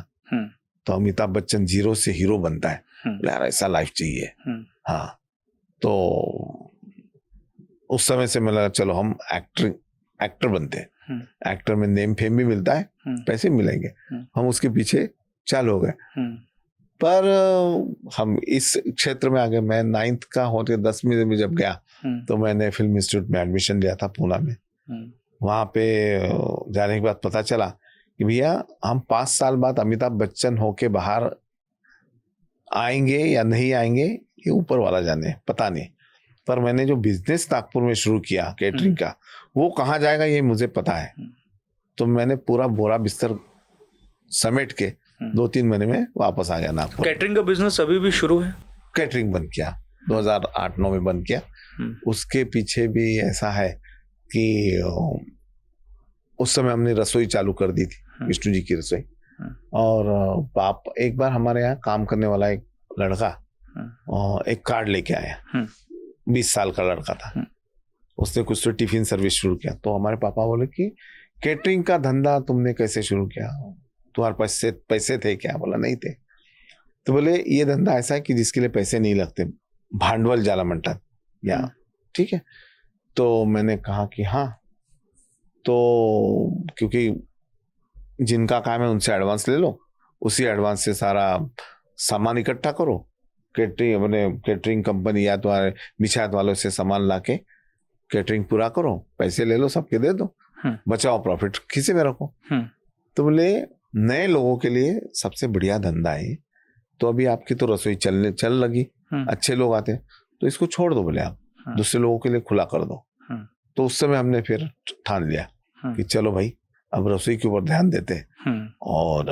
तो अमिताभ बच्चन 0 से हीरो बनता है, यार ऐसा लाइफ चाहिए। हाँ, तो उस समय से मैं लगा चलो हम एक्टर बनते हैं, एक्टर में नेम फेम भी मिलता है, पैसे मिलेंगे, हम उसके पीछे चालू हो गए। पर हम इस क्षेत्र में आ गए। मैं 9th का होते 10वीं में जब गया तो मैंने फिल्म इंस्टीट्यूट में एडमिशन लिया था पूना में। वहां पे जाने के बाद पता चला कि भैया हम 5 साल बाद अमिताभ बच्चन होके बाहर आएंगे या नहीं आएंगे ये ऊपर वाला जाने, पता नहीं। पर मैंने जो बिजनेस नागपुर में शुरू किया कैटरिंग का, वो कहाँ जाएगा ये मुझे पता है। तो मैंने पूरा बोरा बिस्तर समेट के 2-3 महीने में वापस आ गया नागपुर। कैटरिंग का बिजनेस अभी भी शुरू है? कैटरिंग बंद किया 2008-9 में बंद किया। उसके पीछे भी ऐसा है कि उस समय हमने रसोई चालू कर दी थी, विष्णु जी की रसोई। और एक बार हमारे यहाँ काम करने वाला एक लड़का एक कार्ड लेके आया, 20 साल का लड़का था, उसने कुछ तो टिफिन सर्विस शुरू किया। तो हमारे पापा बोले कि केटरिंग का धंधा तुमने कैसे शुरू किया, तुम्हारे पास पैसे थे क्या? बोला नहीं थे। तो बोले ये धंधा ऐसा है कि जिसके लिए पैसे नहीं लगते, भांडवल जाला म्हणतात या, ठीक है। तो मैंने कहा कि हाँ, तो क्योंकि जिनका काम है उनसे एडवांस ले लो, उसी एडवांस से सारा सामान इकट्ठा करो, केटरिंग कंपनी या तुम्हारे मिछात वालों से सामान लाके केटरिंग पूरा करो, पैसे ले लो, सबके दे दो, बचाओ, प्रॉफिट खीसे में रखो। तो बोले नए लोगों के लिए सबसे बढ़िया धंधा है, तो अभी आपकी तो रसोई चल लगी, अच्छे लोग आते हैं, तो इसको छोड़ दो, बोले आप दूसरे लोगों के लिए खुला कर दो। तो उस समय हमने फिर ठान लिया कि चलो भाई अब रसोई के ऊपर ध्यान देते हैं, और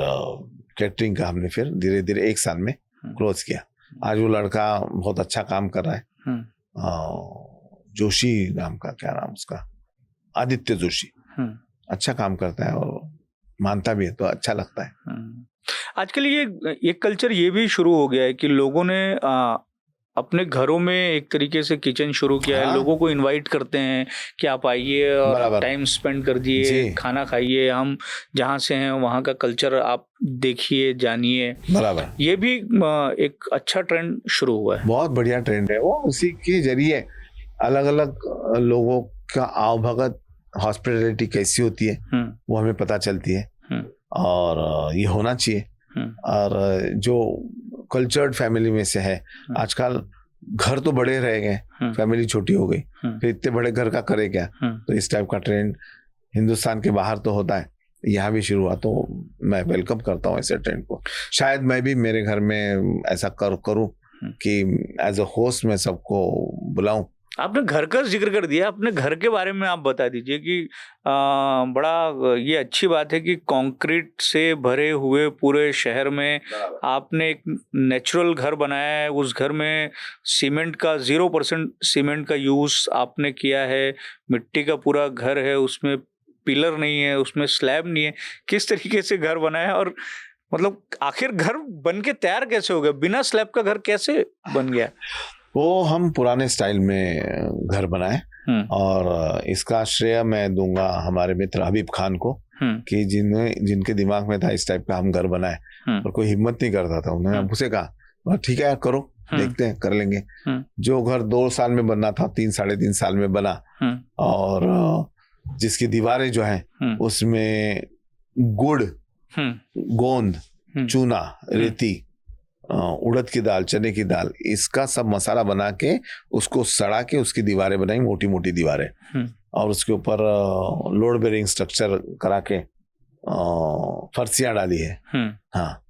कैटरिंग का हमने फिर धीरे धीरे 1 साल में क्लोज किया। आज वो लड़का बहुत अच्छा काम कर रहा है, जोशी नाम का, क्या नाम उसका, आदित्य जोशी, अच्छा काम करता है और मानता भी है, तो अच्छा लगता है। आजकल ये कल्चर ये भी शुरू हो गया है कि लोगों ने अपने घरों में एक तरीके से किचन शुरू किया है। लोगों को इनवाइट करते हैं कि आप आइए और टाइम स्पेंड कर दिए, खाना खाइए, हम जहाँ से हैं वहाँ का कल्चर आप देखिए, जानिए। बराबर, ये भी एक अच्छा ट्रेंड शुरू हुआ है, बहुत बढ़िया ट्रेंड है वो। उसी के जरिए अलग अलग लोगों का आवभगत, हॉस्पिटैलिटी कैसी होती है वो हमें पता चलती है, और ये होना चाहिए। और जो कल्चर्ड फैमिली में से है, आजकल घर तो बड़े रह गए, फैमिली छोटी हो गई, फिर इतने बड़े घर का करे क्या? तो इस टाइप का ट्रेंड हिंदुस्तान के बाहर तो होता है, यहाँ भी शुरू हुआ, तो मैं वेलकम करता हूँ ऐसे ट्रेंड को। शायद मैं भी मेरे घर में ऐसा करूँ कि एज अ होस्ट मैं सबको बुलाऊं। आपने घर का जिक्र कर दिया, अपने घर के बारे में आप बता दीजिए कि बड़ा ये अच्छी बात है कि कंक्रीट से भरे हुए पूरे शहर में आपने एक नेचुरल घर बनाया है। उस घर में सीमेंट का 0% सीमेंट का यूज आपने किया है, मिट्टी का पूरा घर है, उसमें पिलर नहीं है, उसमें स्लैब नहीं है। किस तरीके से घर बनाया है, और मतलब आखिर घर बन के तैयार कैसे हो गया? बिना स्लैब का घर कैसे बन गया? वो हम पुराने स्टाइल में घर बनाए, और इसका श्रेय मैं दूंगा हमारे मित्र हबीब खान को, कि जिनके दिमाग में था इस टाइप का हम घर बनाए, और कोई हिम्मत नहीं करता था। उन्होंने हमसे कहा ठीक है यार करो, देखते हैं, कर लेंगे। जो घर 2 साल में बनना था 3 साढ़े 3 साल में बना, और जिसकी दीवारें जो हैं उसमें गुड़, गोंद, चूना, रेती, उड़द की दाल, चने की दाल, इसका सब मसाला बना के उसको सड़ा के उसकी दीवारें बनाई, मोटी मोटी दीवारें, और उसके ऊपर लोड बेरिंग स्ट्रक्चर करा के फर्शियां डाली है। हाँ,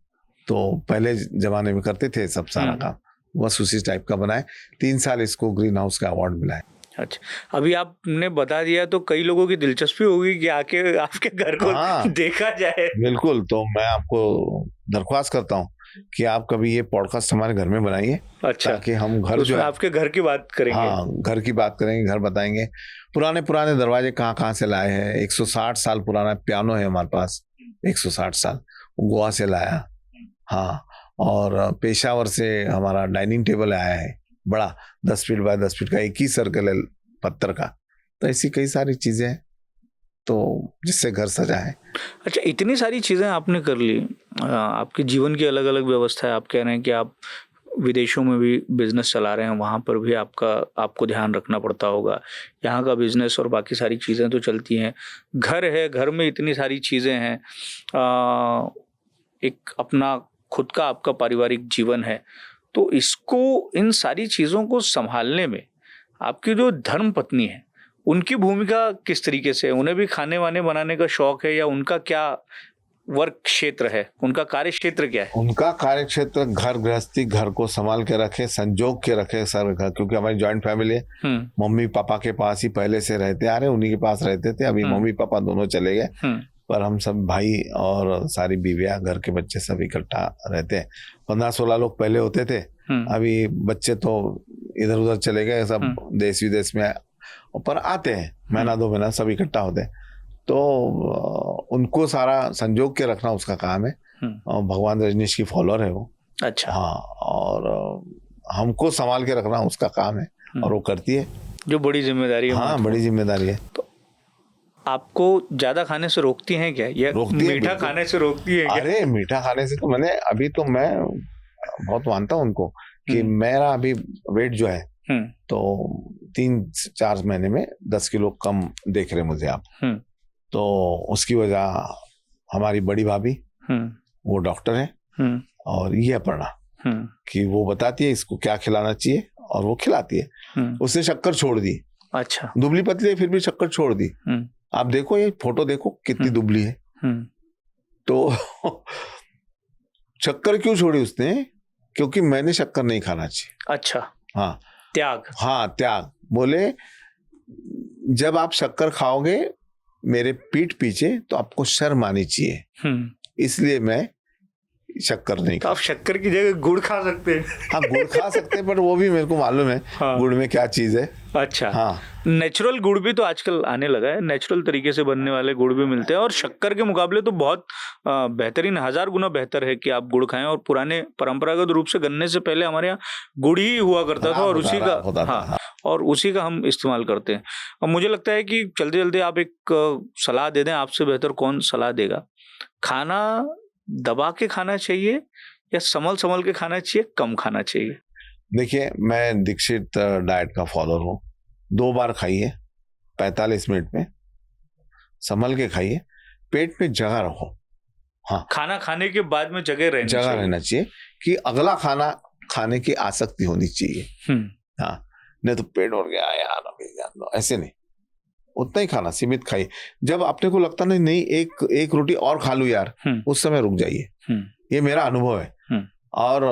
तो पहले जमाने में करते थे सब सारा काम, बस उसी टाइप का बनाए। 3 साल इसको ग्रीन हाउस का अवार्ड मिला है। अच्छा, अभी आपने बता दिया तो कई लोगों की दिलचस्पी होगी कि आके आपके घर को देखा जाए। बिल्कुल, तो मैं आपको दरख्वास्त करता हूँ कि आप कभी ये पॉडकास्ट हमारे घर में बनाइए। अच्छा, ताकि हम घर तो जो है आपके घर की बात करेंगे। हाँ, घर की बात करेंगे, घर बताएंगे, पुराने दरवाजे कहाँ से लाए हैं। 160 साल पुराना पियानो है हमारे पास, 160 साल, गोवा से लाया। हाँ, और पेशावर से हमारा डाइनिंग टेबल आया है, बड़ा 10 फीट बाय 10 फीट का, एक ही सर्कल है पत्थर का। तो ऐसी कई सारी चीजें हैं तो जिससे घर सजा है। अच्छा, इतनी सारी चीजें आपने कर ली, आपके जीवन की अलग अलग व्यवस्था है। आप कह रहे हैं कि आप विदेशों में भी बिजनेस चला रहे हैं, वहाँ पर भी आपको ध्यान रखना पड़ता होगा। यहाँ का बिजनेस और बाकी सारी चीज़ें तो चलती हैं, घर है, घर में इतनी सारी चीज़ें हैं, एक अपना खुद का आपका पारिवारिक जीवन है। तो इसको, इन सारी चीज़ों को संभालने में आपकी जो धर्म पत्नी है उनकी भूमिका किस तरीके से है? उन्हें भी खाने वाने बनाने का शौक है, या उनका क्या वर्क क्षेत्र है, उनका कार्य क्षेत्र क्या है? उनका कार्य क्षेत्र घर गृहस्थी, घर को संभाल के रखे, संजोग के रखे सर घर, क्योंकि हमारी जॉइंट फैमिली है। मम्मी पापा के पास ही पहले से रहते आ रहे, उन्हीं के पास रहते थे। अभी मम्मी पापा दोनों चले गए, पर हम सब भाई और सारी बीवियां, घर के बच्चे सब इकट्ठा रहते हैं। 15-16 लोग पहले होते थे, अभी बच्चे तो इधर उधर चले गए, सब देश विदेश में, पर आते हैं महीना 2 महीना सब इकट्ठा होते हैं। तो उनको सारा संजोग के रखना उसका काम है, और भगवान रजनीश की फॉलोअर है वो। अच्छा, हाँ, और हमको संभाल के रखना उसका काम है, और वो करती है, जो बड़ी जिम्मेदारी है। हाँ, बड़ी जिम्मेदारी है। तो आपको ज्यादा खाने से रोकती हैं क्या, या रोकती है, मीठा बिल्कुल। खाने से रोकती है क्या? अरे मीठा खाने से तो अभी तो मैं बहुत मानता हूँ उनको कि मेरा अभी वेट जो है तो 3-4 महीने में 10 किलो कम देख रहे मुझे आप। तो उसकी वजह हमारी बड़ी भाभी, वो डॉक्टर है, और ये अपर्णा कि वो बताती है इसको क्या खिलाना चाहिए और वो खिलाती है। उसने शक्कर छोड़ दी। अच्छा। दुबली पतली है फिर भी शक्कर छोड़ दी। आप देखो ये फोटो देखो कितनी दुबली है। तो शक्कर क्यों छोड़ी उसने? क्योंकि मैंने शक्कर नहीं खाना चाहिए। अच्छा। हाँ, त्याग। हाँ, त्याग। बोले जब आप शक्कर खाओगे मेरे पीठ पीछे तो आपको शर्म आनी चाहिए, इसलिए मैं शक्कर नहीं तो आप शक्कर की जगह गुड़ खा सकते हैं। हाँ, गुड़ खा सकते हैं, पर वो भी मेरे को मालूम है गुड़ में क्या चीज है। अच्छा। हाँ, नेचुरल गुड़ भी तो आजकल आने लगा है, नेचुरल तरीके से बनने वाले गुड़ भी मिलते हैं और शक्कर के मुकाबले तो बहुत बेहतरीन, 1000 गुना बेहतर है कि आप गुड़ खाएं। और पुराने परंपरागत रूप से गन्ने से पहले हमारे यहाँ गुड़ ही हुआ करता था और उसी का, हाँ, और उसी का हम इस्तेमाल करते हैं। और मुझे लगता है कि जल्दी जल्दी आप एक सलाह दे दें, आपसे बेहतर कौन सलाह देगा। खाना दबा के खाना चाहिए या संभल संभल के खाना चाहिए, कम खाना चाहिए? देखिए, मैं दीक्षित डाइट का फॉलोअर हूँ। 2 बार खाइए 45 मिनट में, संभल के खाइए, पेट में जगह रखो। हाँ, खाना खाने के बाद में जगह रहना चाहिए कि अगला खाना खाने की आसक्ति होनी चाहिए। हाँ, नहीं तो पेट भर गया यार अभी, ऐसे नहीं, उतना ही खाना सीमित खाइए। जब अपने को लगता नहीं एक रोटी और खा लूं यार, उस समय रुक जाइए। ये मेरा अनुभव है। और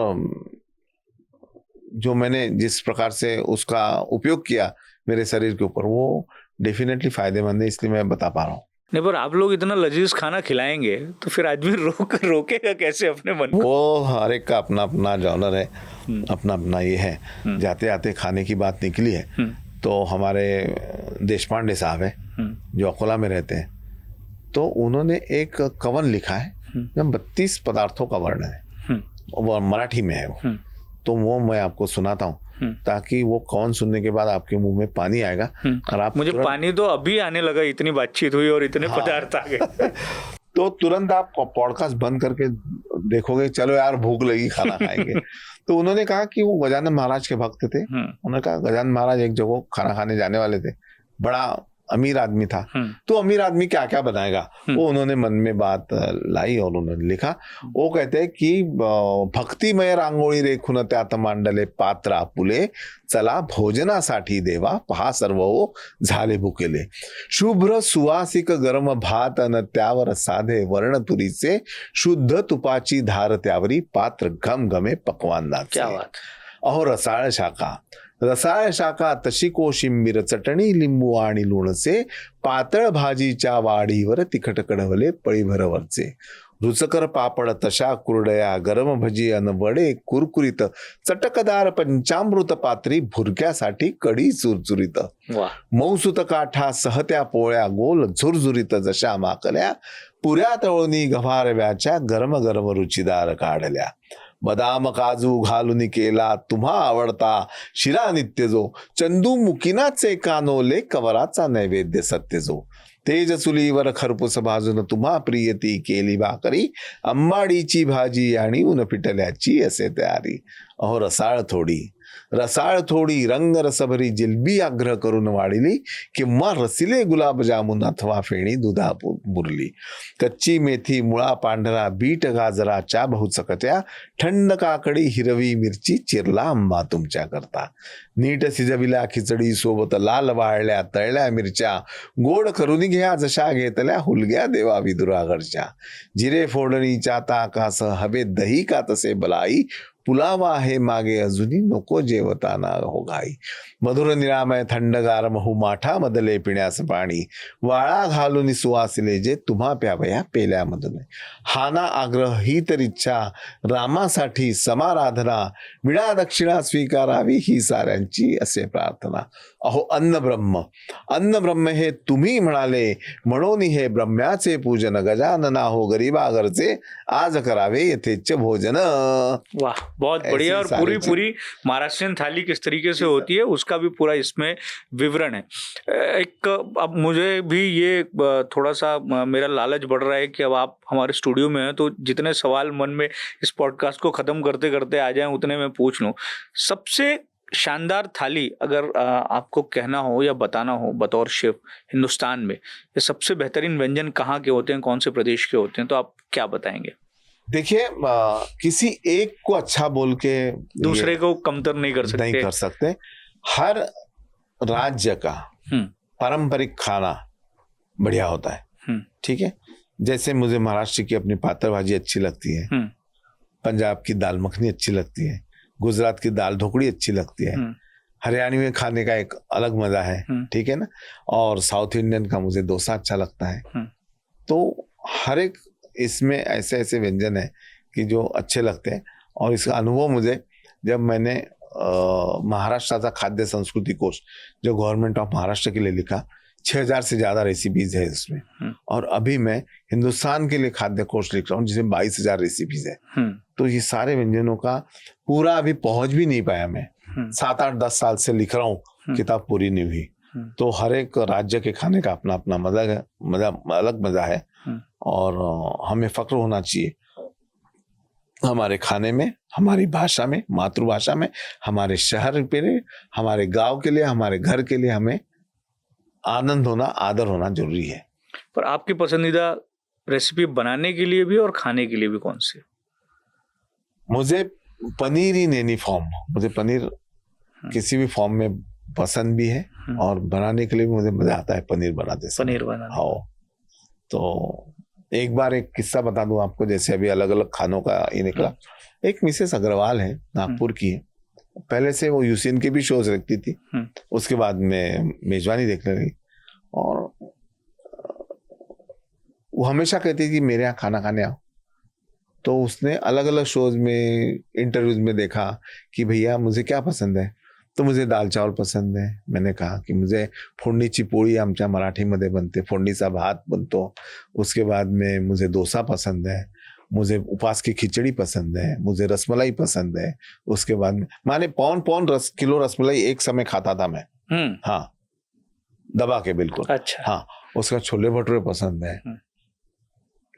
जो मैंने जिस प्रकार से उसका उपयोग किया मेरे शरीर के ऊपर, वो डेफिनेटली फायदेमंद है, इसलिए मैं बता पा रहा हूँ। नहीं, पर आप लोग इतना लजीज खाना खिलाएंगे तो फिर आदमी रोकेगा कैसे अपने मन को? वो हर एक का अपना अपना जॉनर है, अपना अपना ये है। जाते आते खाने की बात निकली है तो हमारे देशपांडे साहब है जो अकोला में रहते हैं, तो उन्होंने एक कवन लिखा है जब 32 पदार्थों का वर्णन है, वो मराठी में है वो। तो वो मैं आपको सुनाता हूँ ताकि वो कवन सुनने के बाद आपके मुंह में पानी आएगा और आप मुझे पानी तो अभी आने लगा, इतनी बातचीत हुई और इतने पदार्थ आ गए। तो तुरंत आप पॉडकास्ट बंद करके देखोगे, चलो यार भूख लगी खाना खाएंगे। तो उन्होंने कहा कि वो गजानन महाराज के भक्त थे। उन्होंने कहा गजानन महाराज एक जगह खाना खाने जाने वाले थे, बड़ा अमीर आदमी था। तो अमीर आदमी क्या क्या बनाएगा, वो उन्होंने मन में बात लाई और उन्होंने लिखा। वो कहते हैं कि भक्तिमय रांगोळी रेखून त्यात मांडले पात्र आपुले, चला भोजनासाठी देवा पहा सर्व हो झाले भुकेले, शुभ्र सुवासिक गरम भात अन त्यावर साधे वर्ण तुरीचे, शुद्ध तुपाची धार त्यावरी पात्र घम घमे पकवान नाचे। क्या बात। अहो रसाळ शाखा तशी कोशिंबीर चटणी लिंबू आणि लोणचे, पातळ भाजीच्या वाढीवर तिखट कडवले पळीभरवरचे, रुचकर पापड तशा कुरडया, गरम भजी अन वडे कुरकुरीत, चटकदार पंचामृत पात्री, भुरक्यासाठी कढी चुरचुरीत, मौसूत काठा सहत्या पोळ्या गोल झुरझुरीत जशा माकल्या, पुऱ्या तळणी गव्हारव्याच्या गरम गरम रुचीदार काढल्या, बदाम काजू घालून केला तुम्हा आवडता शिरा नित्य जो, चंदू मुकिनाचे कानोले कवराचा नैवेद्य सत्य जो, तेज चुलीवर खरपूस भाजून तुम्हा प्रियती केली भाकरी, अंबाडीची भाजी आणि ऊन पिटल्याची असे तयारी, अहो रसाळ थोडी रंग रसभरी जिलबी आग्रह करून वाढिली, किंवा रसिले गुलाबजामुन अथवा फेणी दुधा मुरली, कच्ची मेथी मुळा पांढरा बीट गाजराच्या बहुचकत्या, थंड काकडी हिरवी मिरची चिरला आंबा तुमच्या करता, नीट शिजविल्या खिचडी सोबत लाल वाळल्या तळल्या मिरच्या, गोड करून घ्या जशा घेतल्या हुलग्या देवा विदुरागडच्या, जिरे फोडणीच्या ताकास हवे दही का तसे बलाई, पुलावा आहे मागे अजूनी नको जेवताना हो घाई, मधुर निरामय थंडगार महू माठा मधले पिण्यास पाणी, वाळा घालून सुवासिले जे तुम्हा प्यावया पेल्यामधून, हाना आग्रह ही तर इच्छा रामासाठी समाराधना, विडा दक्षिणा स्वीकारावी ही साऱ्यांची असे प्रार्थना, अहो अन्न ब्रह्म हे तुम्ही म्हणाले, म्हणून हे ब्रह्म्याचे पूजन, गजानना हो गरीबा घरचे आज करावे यथेच्छ भोजन। वाह, बहुत ऐसी बढ़िया। और सारी पूरी चीज- पूरी महाराष्ट्रियन थाली किस तरीके से होती है उसका भी पूरा इसमें विवरण है। एक अब मुझे भी ये थोड़ा सा मेरा लालच बढ़ रहा है कि अब आप हमारे स्टूडियो में हैं तो जितने सवाल मन में इस पॉडकास्ट को खत्म करते करते आ जाएं उतने मैं पूछ लूं। सबसे शानदार थाली अगर आपको कहना हो या बताना हो बतौर शेफ हिंदुस्तान में, ये सबसे बेहतरीन व्यंजन कहाँ के होते हैं, कौन से प्रदेश के होते हैं, तो आप क्या बताएंगे? देखिए, किसी एक को अच्छा बोल के दूसरे को कमतर नहीं कर सकते। नहीं कर सकते। हर राज्य का पारंपरिक खाना बढ़िया होता है, ठीक है। जैसे मुझे महाराष्ट्र की अपनी पातर भाजी अच्छी लगती है, पंजाब की दाल मखनी अच्छी लगती है, गुजरात की दाल ढोकड़ी अच्छी लगती है, हरियाणवी में खाने का एक अलग मजा है, ठीक है ना। और साउथ इंडियन का मुझे डोसा अच्छा लगता है। तो हर एक इसमें ऐसे ऐसे व्यंजन है कि जो अच्छे लगते हैं। और इसका अनुभव मुझे जब मैंने महाराष्ट्र का खाद्य संस्कृति कोश जो गवर्नमेंट ऑफ महाराष्ट्र के लिए लिखा, 6000 से ज्यादा रेसिपीज है इसमें। और अभी मैं हिंदुस्तान के लिए खाद्य कोश लिख रहा हूँ जिसमें 22,000 रेसिपीज है। तो ये सारे व्यंजनों का पूरा अभी पहुंच भी नहीं पाया मैं। 7, 8, 10 साल से लिख रहा हूँ, किताब पूरी नहीं हुई। तो हर एक राज्य के खाने का अपना अपना मजा है, अलग मजा है। और हमें फक्र होना चाहिए हमारे खाने में, हमारी भाषा में, मातृभाषा में, हमारे शहर के लिए, हमारे गांव के लिए, हमारे घर के लिए हमें आनंद होना, आदर होना जरूरी है। पर आपकी पसंदीदा रेसिपी बनाने के लिए भी और खाने के लिए भी कौन सी? मुझे पनीर इन एनी फॉर्म, मुझे पनीर किसी भी फॉर्म में पसंद भी है और बनाने के लिए भी मुझे मजा आता है पनीर बनाते समय। पनीर बनाना। हाँ, तो एक बार एक किस्सा बता दूं आपको। जैसे अभी अलग अलग खानों का ये निकला। एक मिसेस अग्रवाल है, नागपुर की है। पहले से वो यूसीएन के भी शोज रखती थी, उसके बाद में मेजबानी देखने लगी। और वो हमेशा कहती थी मेरे यहाँ खाना खाने आओ। तो उसने अलग अलग शोज में, इंटरव्यूज में देखा कि भैया मुझे क्या पसंद है। तो मुझे दाल चावल पसंद है। मैंने कहा कि मुझे फोडणीची पोळी आमच्या मराठीमध्ये बनते, फोडणीचा भात बनतो। उसके बाद में मुझे डोसा पसंद है, मुझे उपवास की खिचड़ी पसंद है, मुझे रसमलाई पसंद है। उसके बाद में माने पौन किलो रसमलाई एक समय खाता था मैं। हाँ, दबा के बिल्कुल। अच्छा। हाँ, उसका छोले भटूरे पसंद है,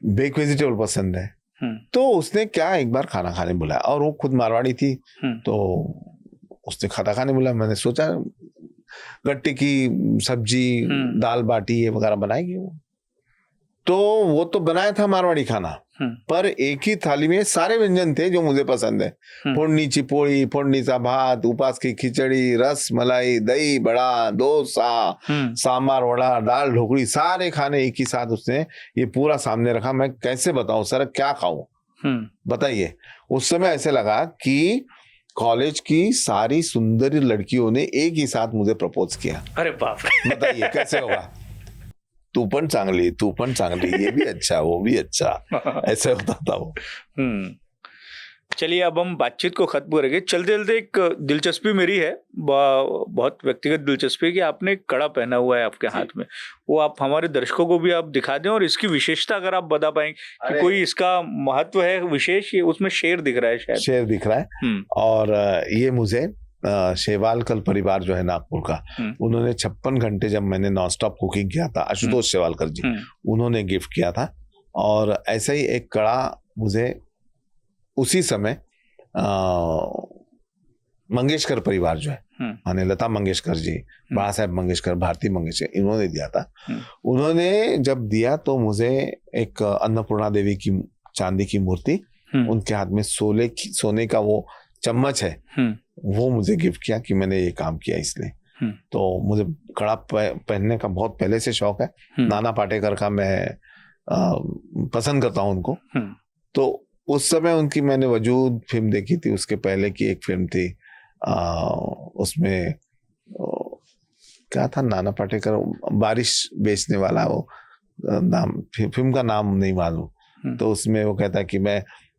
बेक वेजिटेबल पसंद है। तो उसने क्या एक बार खाना खाने बुलाया, और वो खुद मारवाड़ी थी। तो उसने खाना खाने बुलाया। मैंने सोचा गट्टे की सब्जी, दाल बाटी ये वगैरह बनाएगी वो। तो वो तो बनाया था मारवाड़ी खाना, पर एक ही थाली में सारे व्यंजन थे जो मुझे पसंद है। फोडणीची पोळी, फोडणीचा भात, उपास की खिचड़ी, रस मलाई, दही बड़ा, डोसा, सांबार वड़ा, दाल ढोकड़ी, सारे खाने एक ही साथ उसने ये पूरा सामने रखा। मैं कैसे बताऊं सर, क्या खाऊं बताइए। उस समय ऐसे लगा कि कॉलेज की सारी सुंदर लड़कियों ने एक ही साथ मुझे प्रपोज किया। अरे बाप रे, बताइए कैसे होगा। तू पण चांगली, ये भी अच्छा, वो भी अच्छा, ऐसे होता था वो। चलिए अब हम बातचीत को खत्म करेंगे। चलते चलते एक दिलचस्पी मेरी है, बहुत व्यक्तिगत दिलचस्पी है कि आपने एक कड़ा पहना हुआ है आपके हाथ में। वो आप हमारे दर्शकों को भी आप दिखा दें, और इसकी विशेषता अगर आप बता पाएंगे कि कोई इसका महत्व है विशेष। ये उसमें शेर दिख रहा है, शायद शेर दिख रहा है। और ये मुझे शेवालकर परिवार जो है नागपुर का, उन्होंने 56 घंटे जब मैंने नॉन स्टॉप कुकिंग किया था, आशुतोष शेवालकर जी उन्होंने गिफ्ट किया था। और ऐसा ही एक कड़ा मुझे उसी समय मंगेशकर परिवार जो है, माने लता मंगेशकर जी, बाला साहेब मंगेशकर, भारती मंगेशकर, इन्होंने दिया था। उन्होंने जब दिया तो मुझे एक अन्नपूर्णा देवी की चांदी की मूर्ति, उनके हाथ में सोने का वो चम्मच है, वो मुझे गिफ्ट किया कि मैंने ये काम किया इसलिए। तो मुझे कड़ा पहनने का बहुत पहले से शौक है। नाना पाटेकर का मैं पसंद करता हूँ उनको। तो उस समय उनकी मैंने वजूद फिल्म देखी थी। उसके पहले की एक फिल्म थी, उसमें क्या था, नाना पाटेकर, बारिश बेचने वाला, वो नाम फिल्म का नाम नहीं मालूम। तो उसमें वो कहता है कि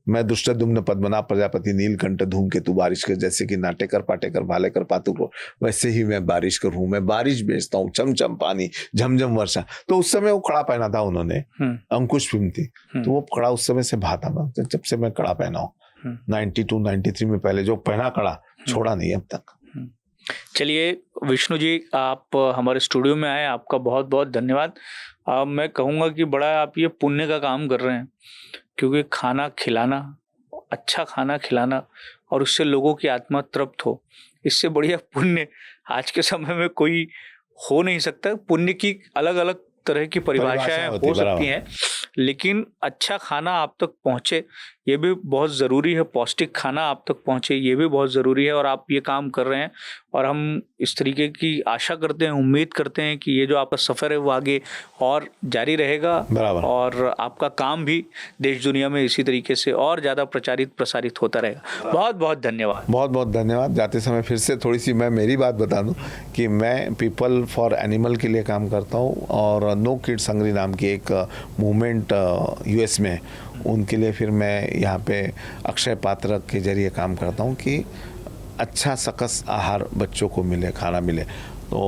मैं दुष्टदुम्न पद्मनाभ प्रजापति नीलकंठ धूमकेतु बारिश कर, जैसे कि नाटेकर पाटेकर भालेकर पातुकर, वैसे ही मैं बारिश कर हूँ, मैं बारिश बेचता हूँ, चमचम पानी झमझम वर्षा। तो उस समय वो कड़ा पहना था उन्होंने, अंकुश फिल्म थी। तो वो कड़ा उस समय से भाता, जब से मैं कड़ा पहना हूँ। 92 93 में पहले जो पहना कड़ा छोड़ा नहीं अब तक। चलिए विष्णु जी, आप हमारे स्टूडियो में आए, आपका बहुत बहुत धन्यवाद। मैं कहूँगा कि बड़ा आप ये पुण्य का काम कर रहे हैं, क्योंकि खाना खिलाना, अच्छा खाना खिलाना और उससे लोगों की आत्मा तृप्त हो, इससे बढ़िया पुण्य आज के समय में कोई हो नहीं सकता। पुण्य की अलग अलग तरह की परिभाषाएं हो सकती हैं, लेकिन अच्छा खाना आप तक पहुंचे ये भी बहुत ज़रूरी है, पौष्टिक खाना आप तक पहुंचे ये भी बहुत ज़रूरी है। और आप ये काम कर रहे हैं और हम इस तरीके की आशा करते हैं, उम्मीद करते हैं कि ये जो आपका सफ़र है वो आगे और जारी रहेगा और आपका काम भी देश दुनिया में इसी तरीके से और ज़्यादा प्रसारित होता रहेगा। बहुत बहुत धन्यवाद। बहुत बहुत धन्यवाद। जाते समय फिर से थोड़ी सी मैं मेरी बात बता दूं कि मैं पीपल फॉर एनिमल के लिए काम करता हूं और नो किड्स हंग्री नाम की एक मूवमेंट यूएस में, उनके लिए फिर मैं यहाँ पे अक्षय पात्र के जरिए काम करता हूँ कि अच्छा सकस आहार बच्चों को मिले, खाना मिले। तो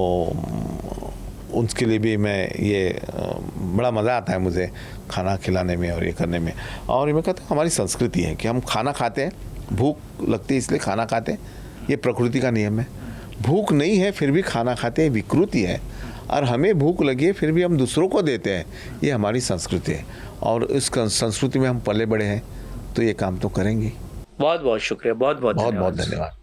उसके लिए भी मैं ये बड़ा मज़ा आता है मुझे खाना खिलाने में और ये करने में। और मैं कहता हूँ हमारी संस्कृति है कि हम खाना खाते हैं, भूख लगती है इसलिए खाना खाते हैं, ये प्रकृति का नियम है। भूख नहीं है फिर भी खाना खाते हैं, विकृति है। और हमें भूख लगी है फिर भी हम दूसरों को देते हैं, ये हमारी संस्कृति है और इस संस्कृति में हम पले बड़े हैं, तो ये काम तो करेंगे। बहुत बहुत शुक्रिया, बहुत बहुत धन्यवाद।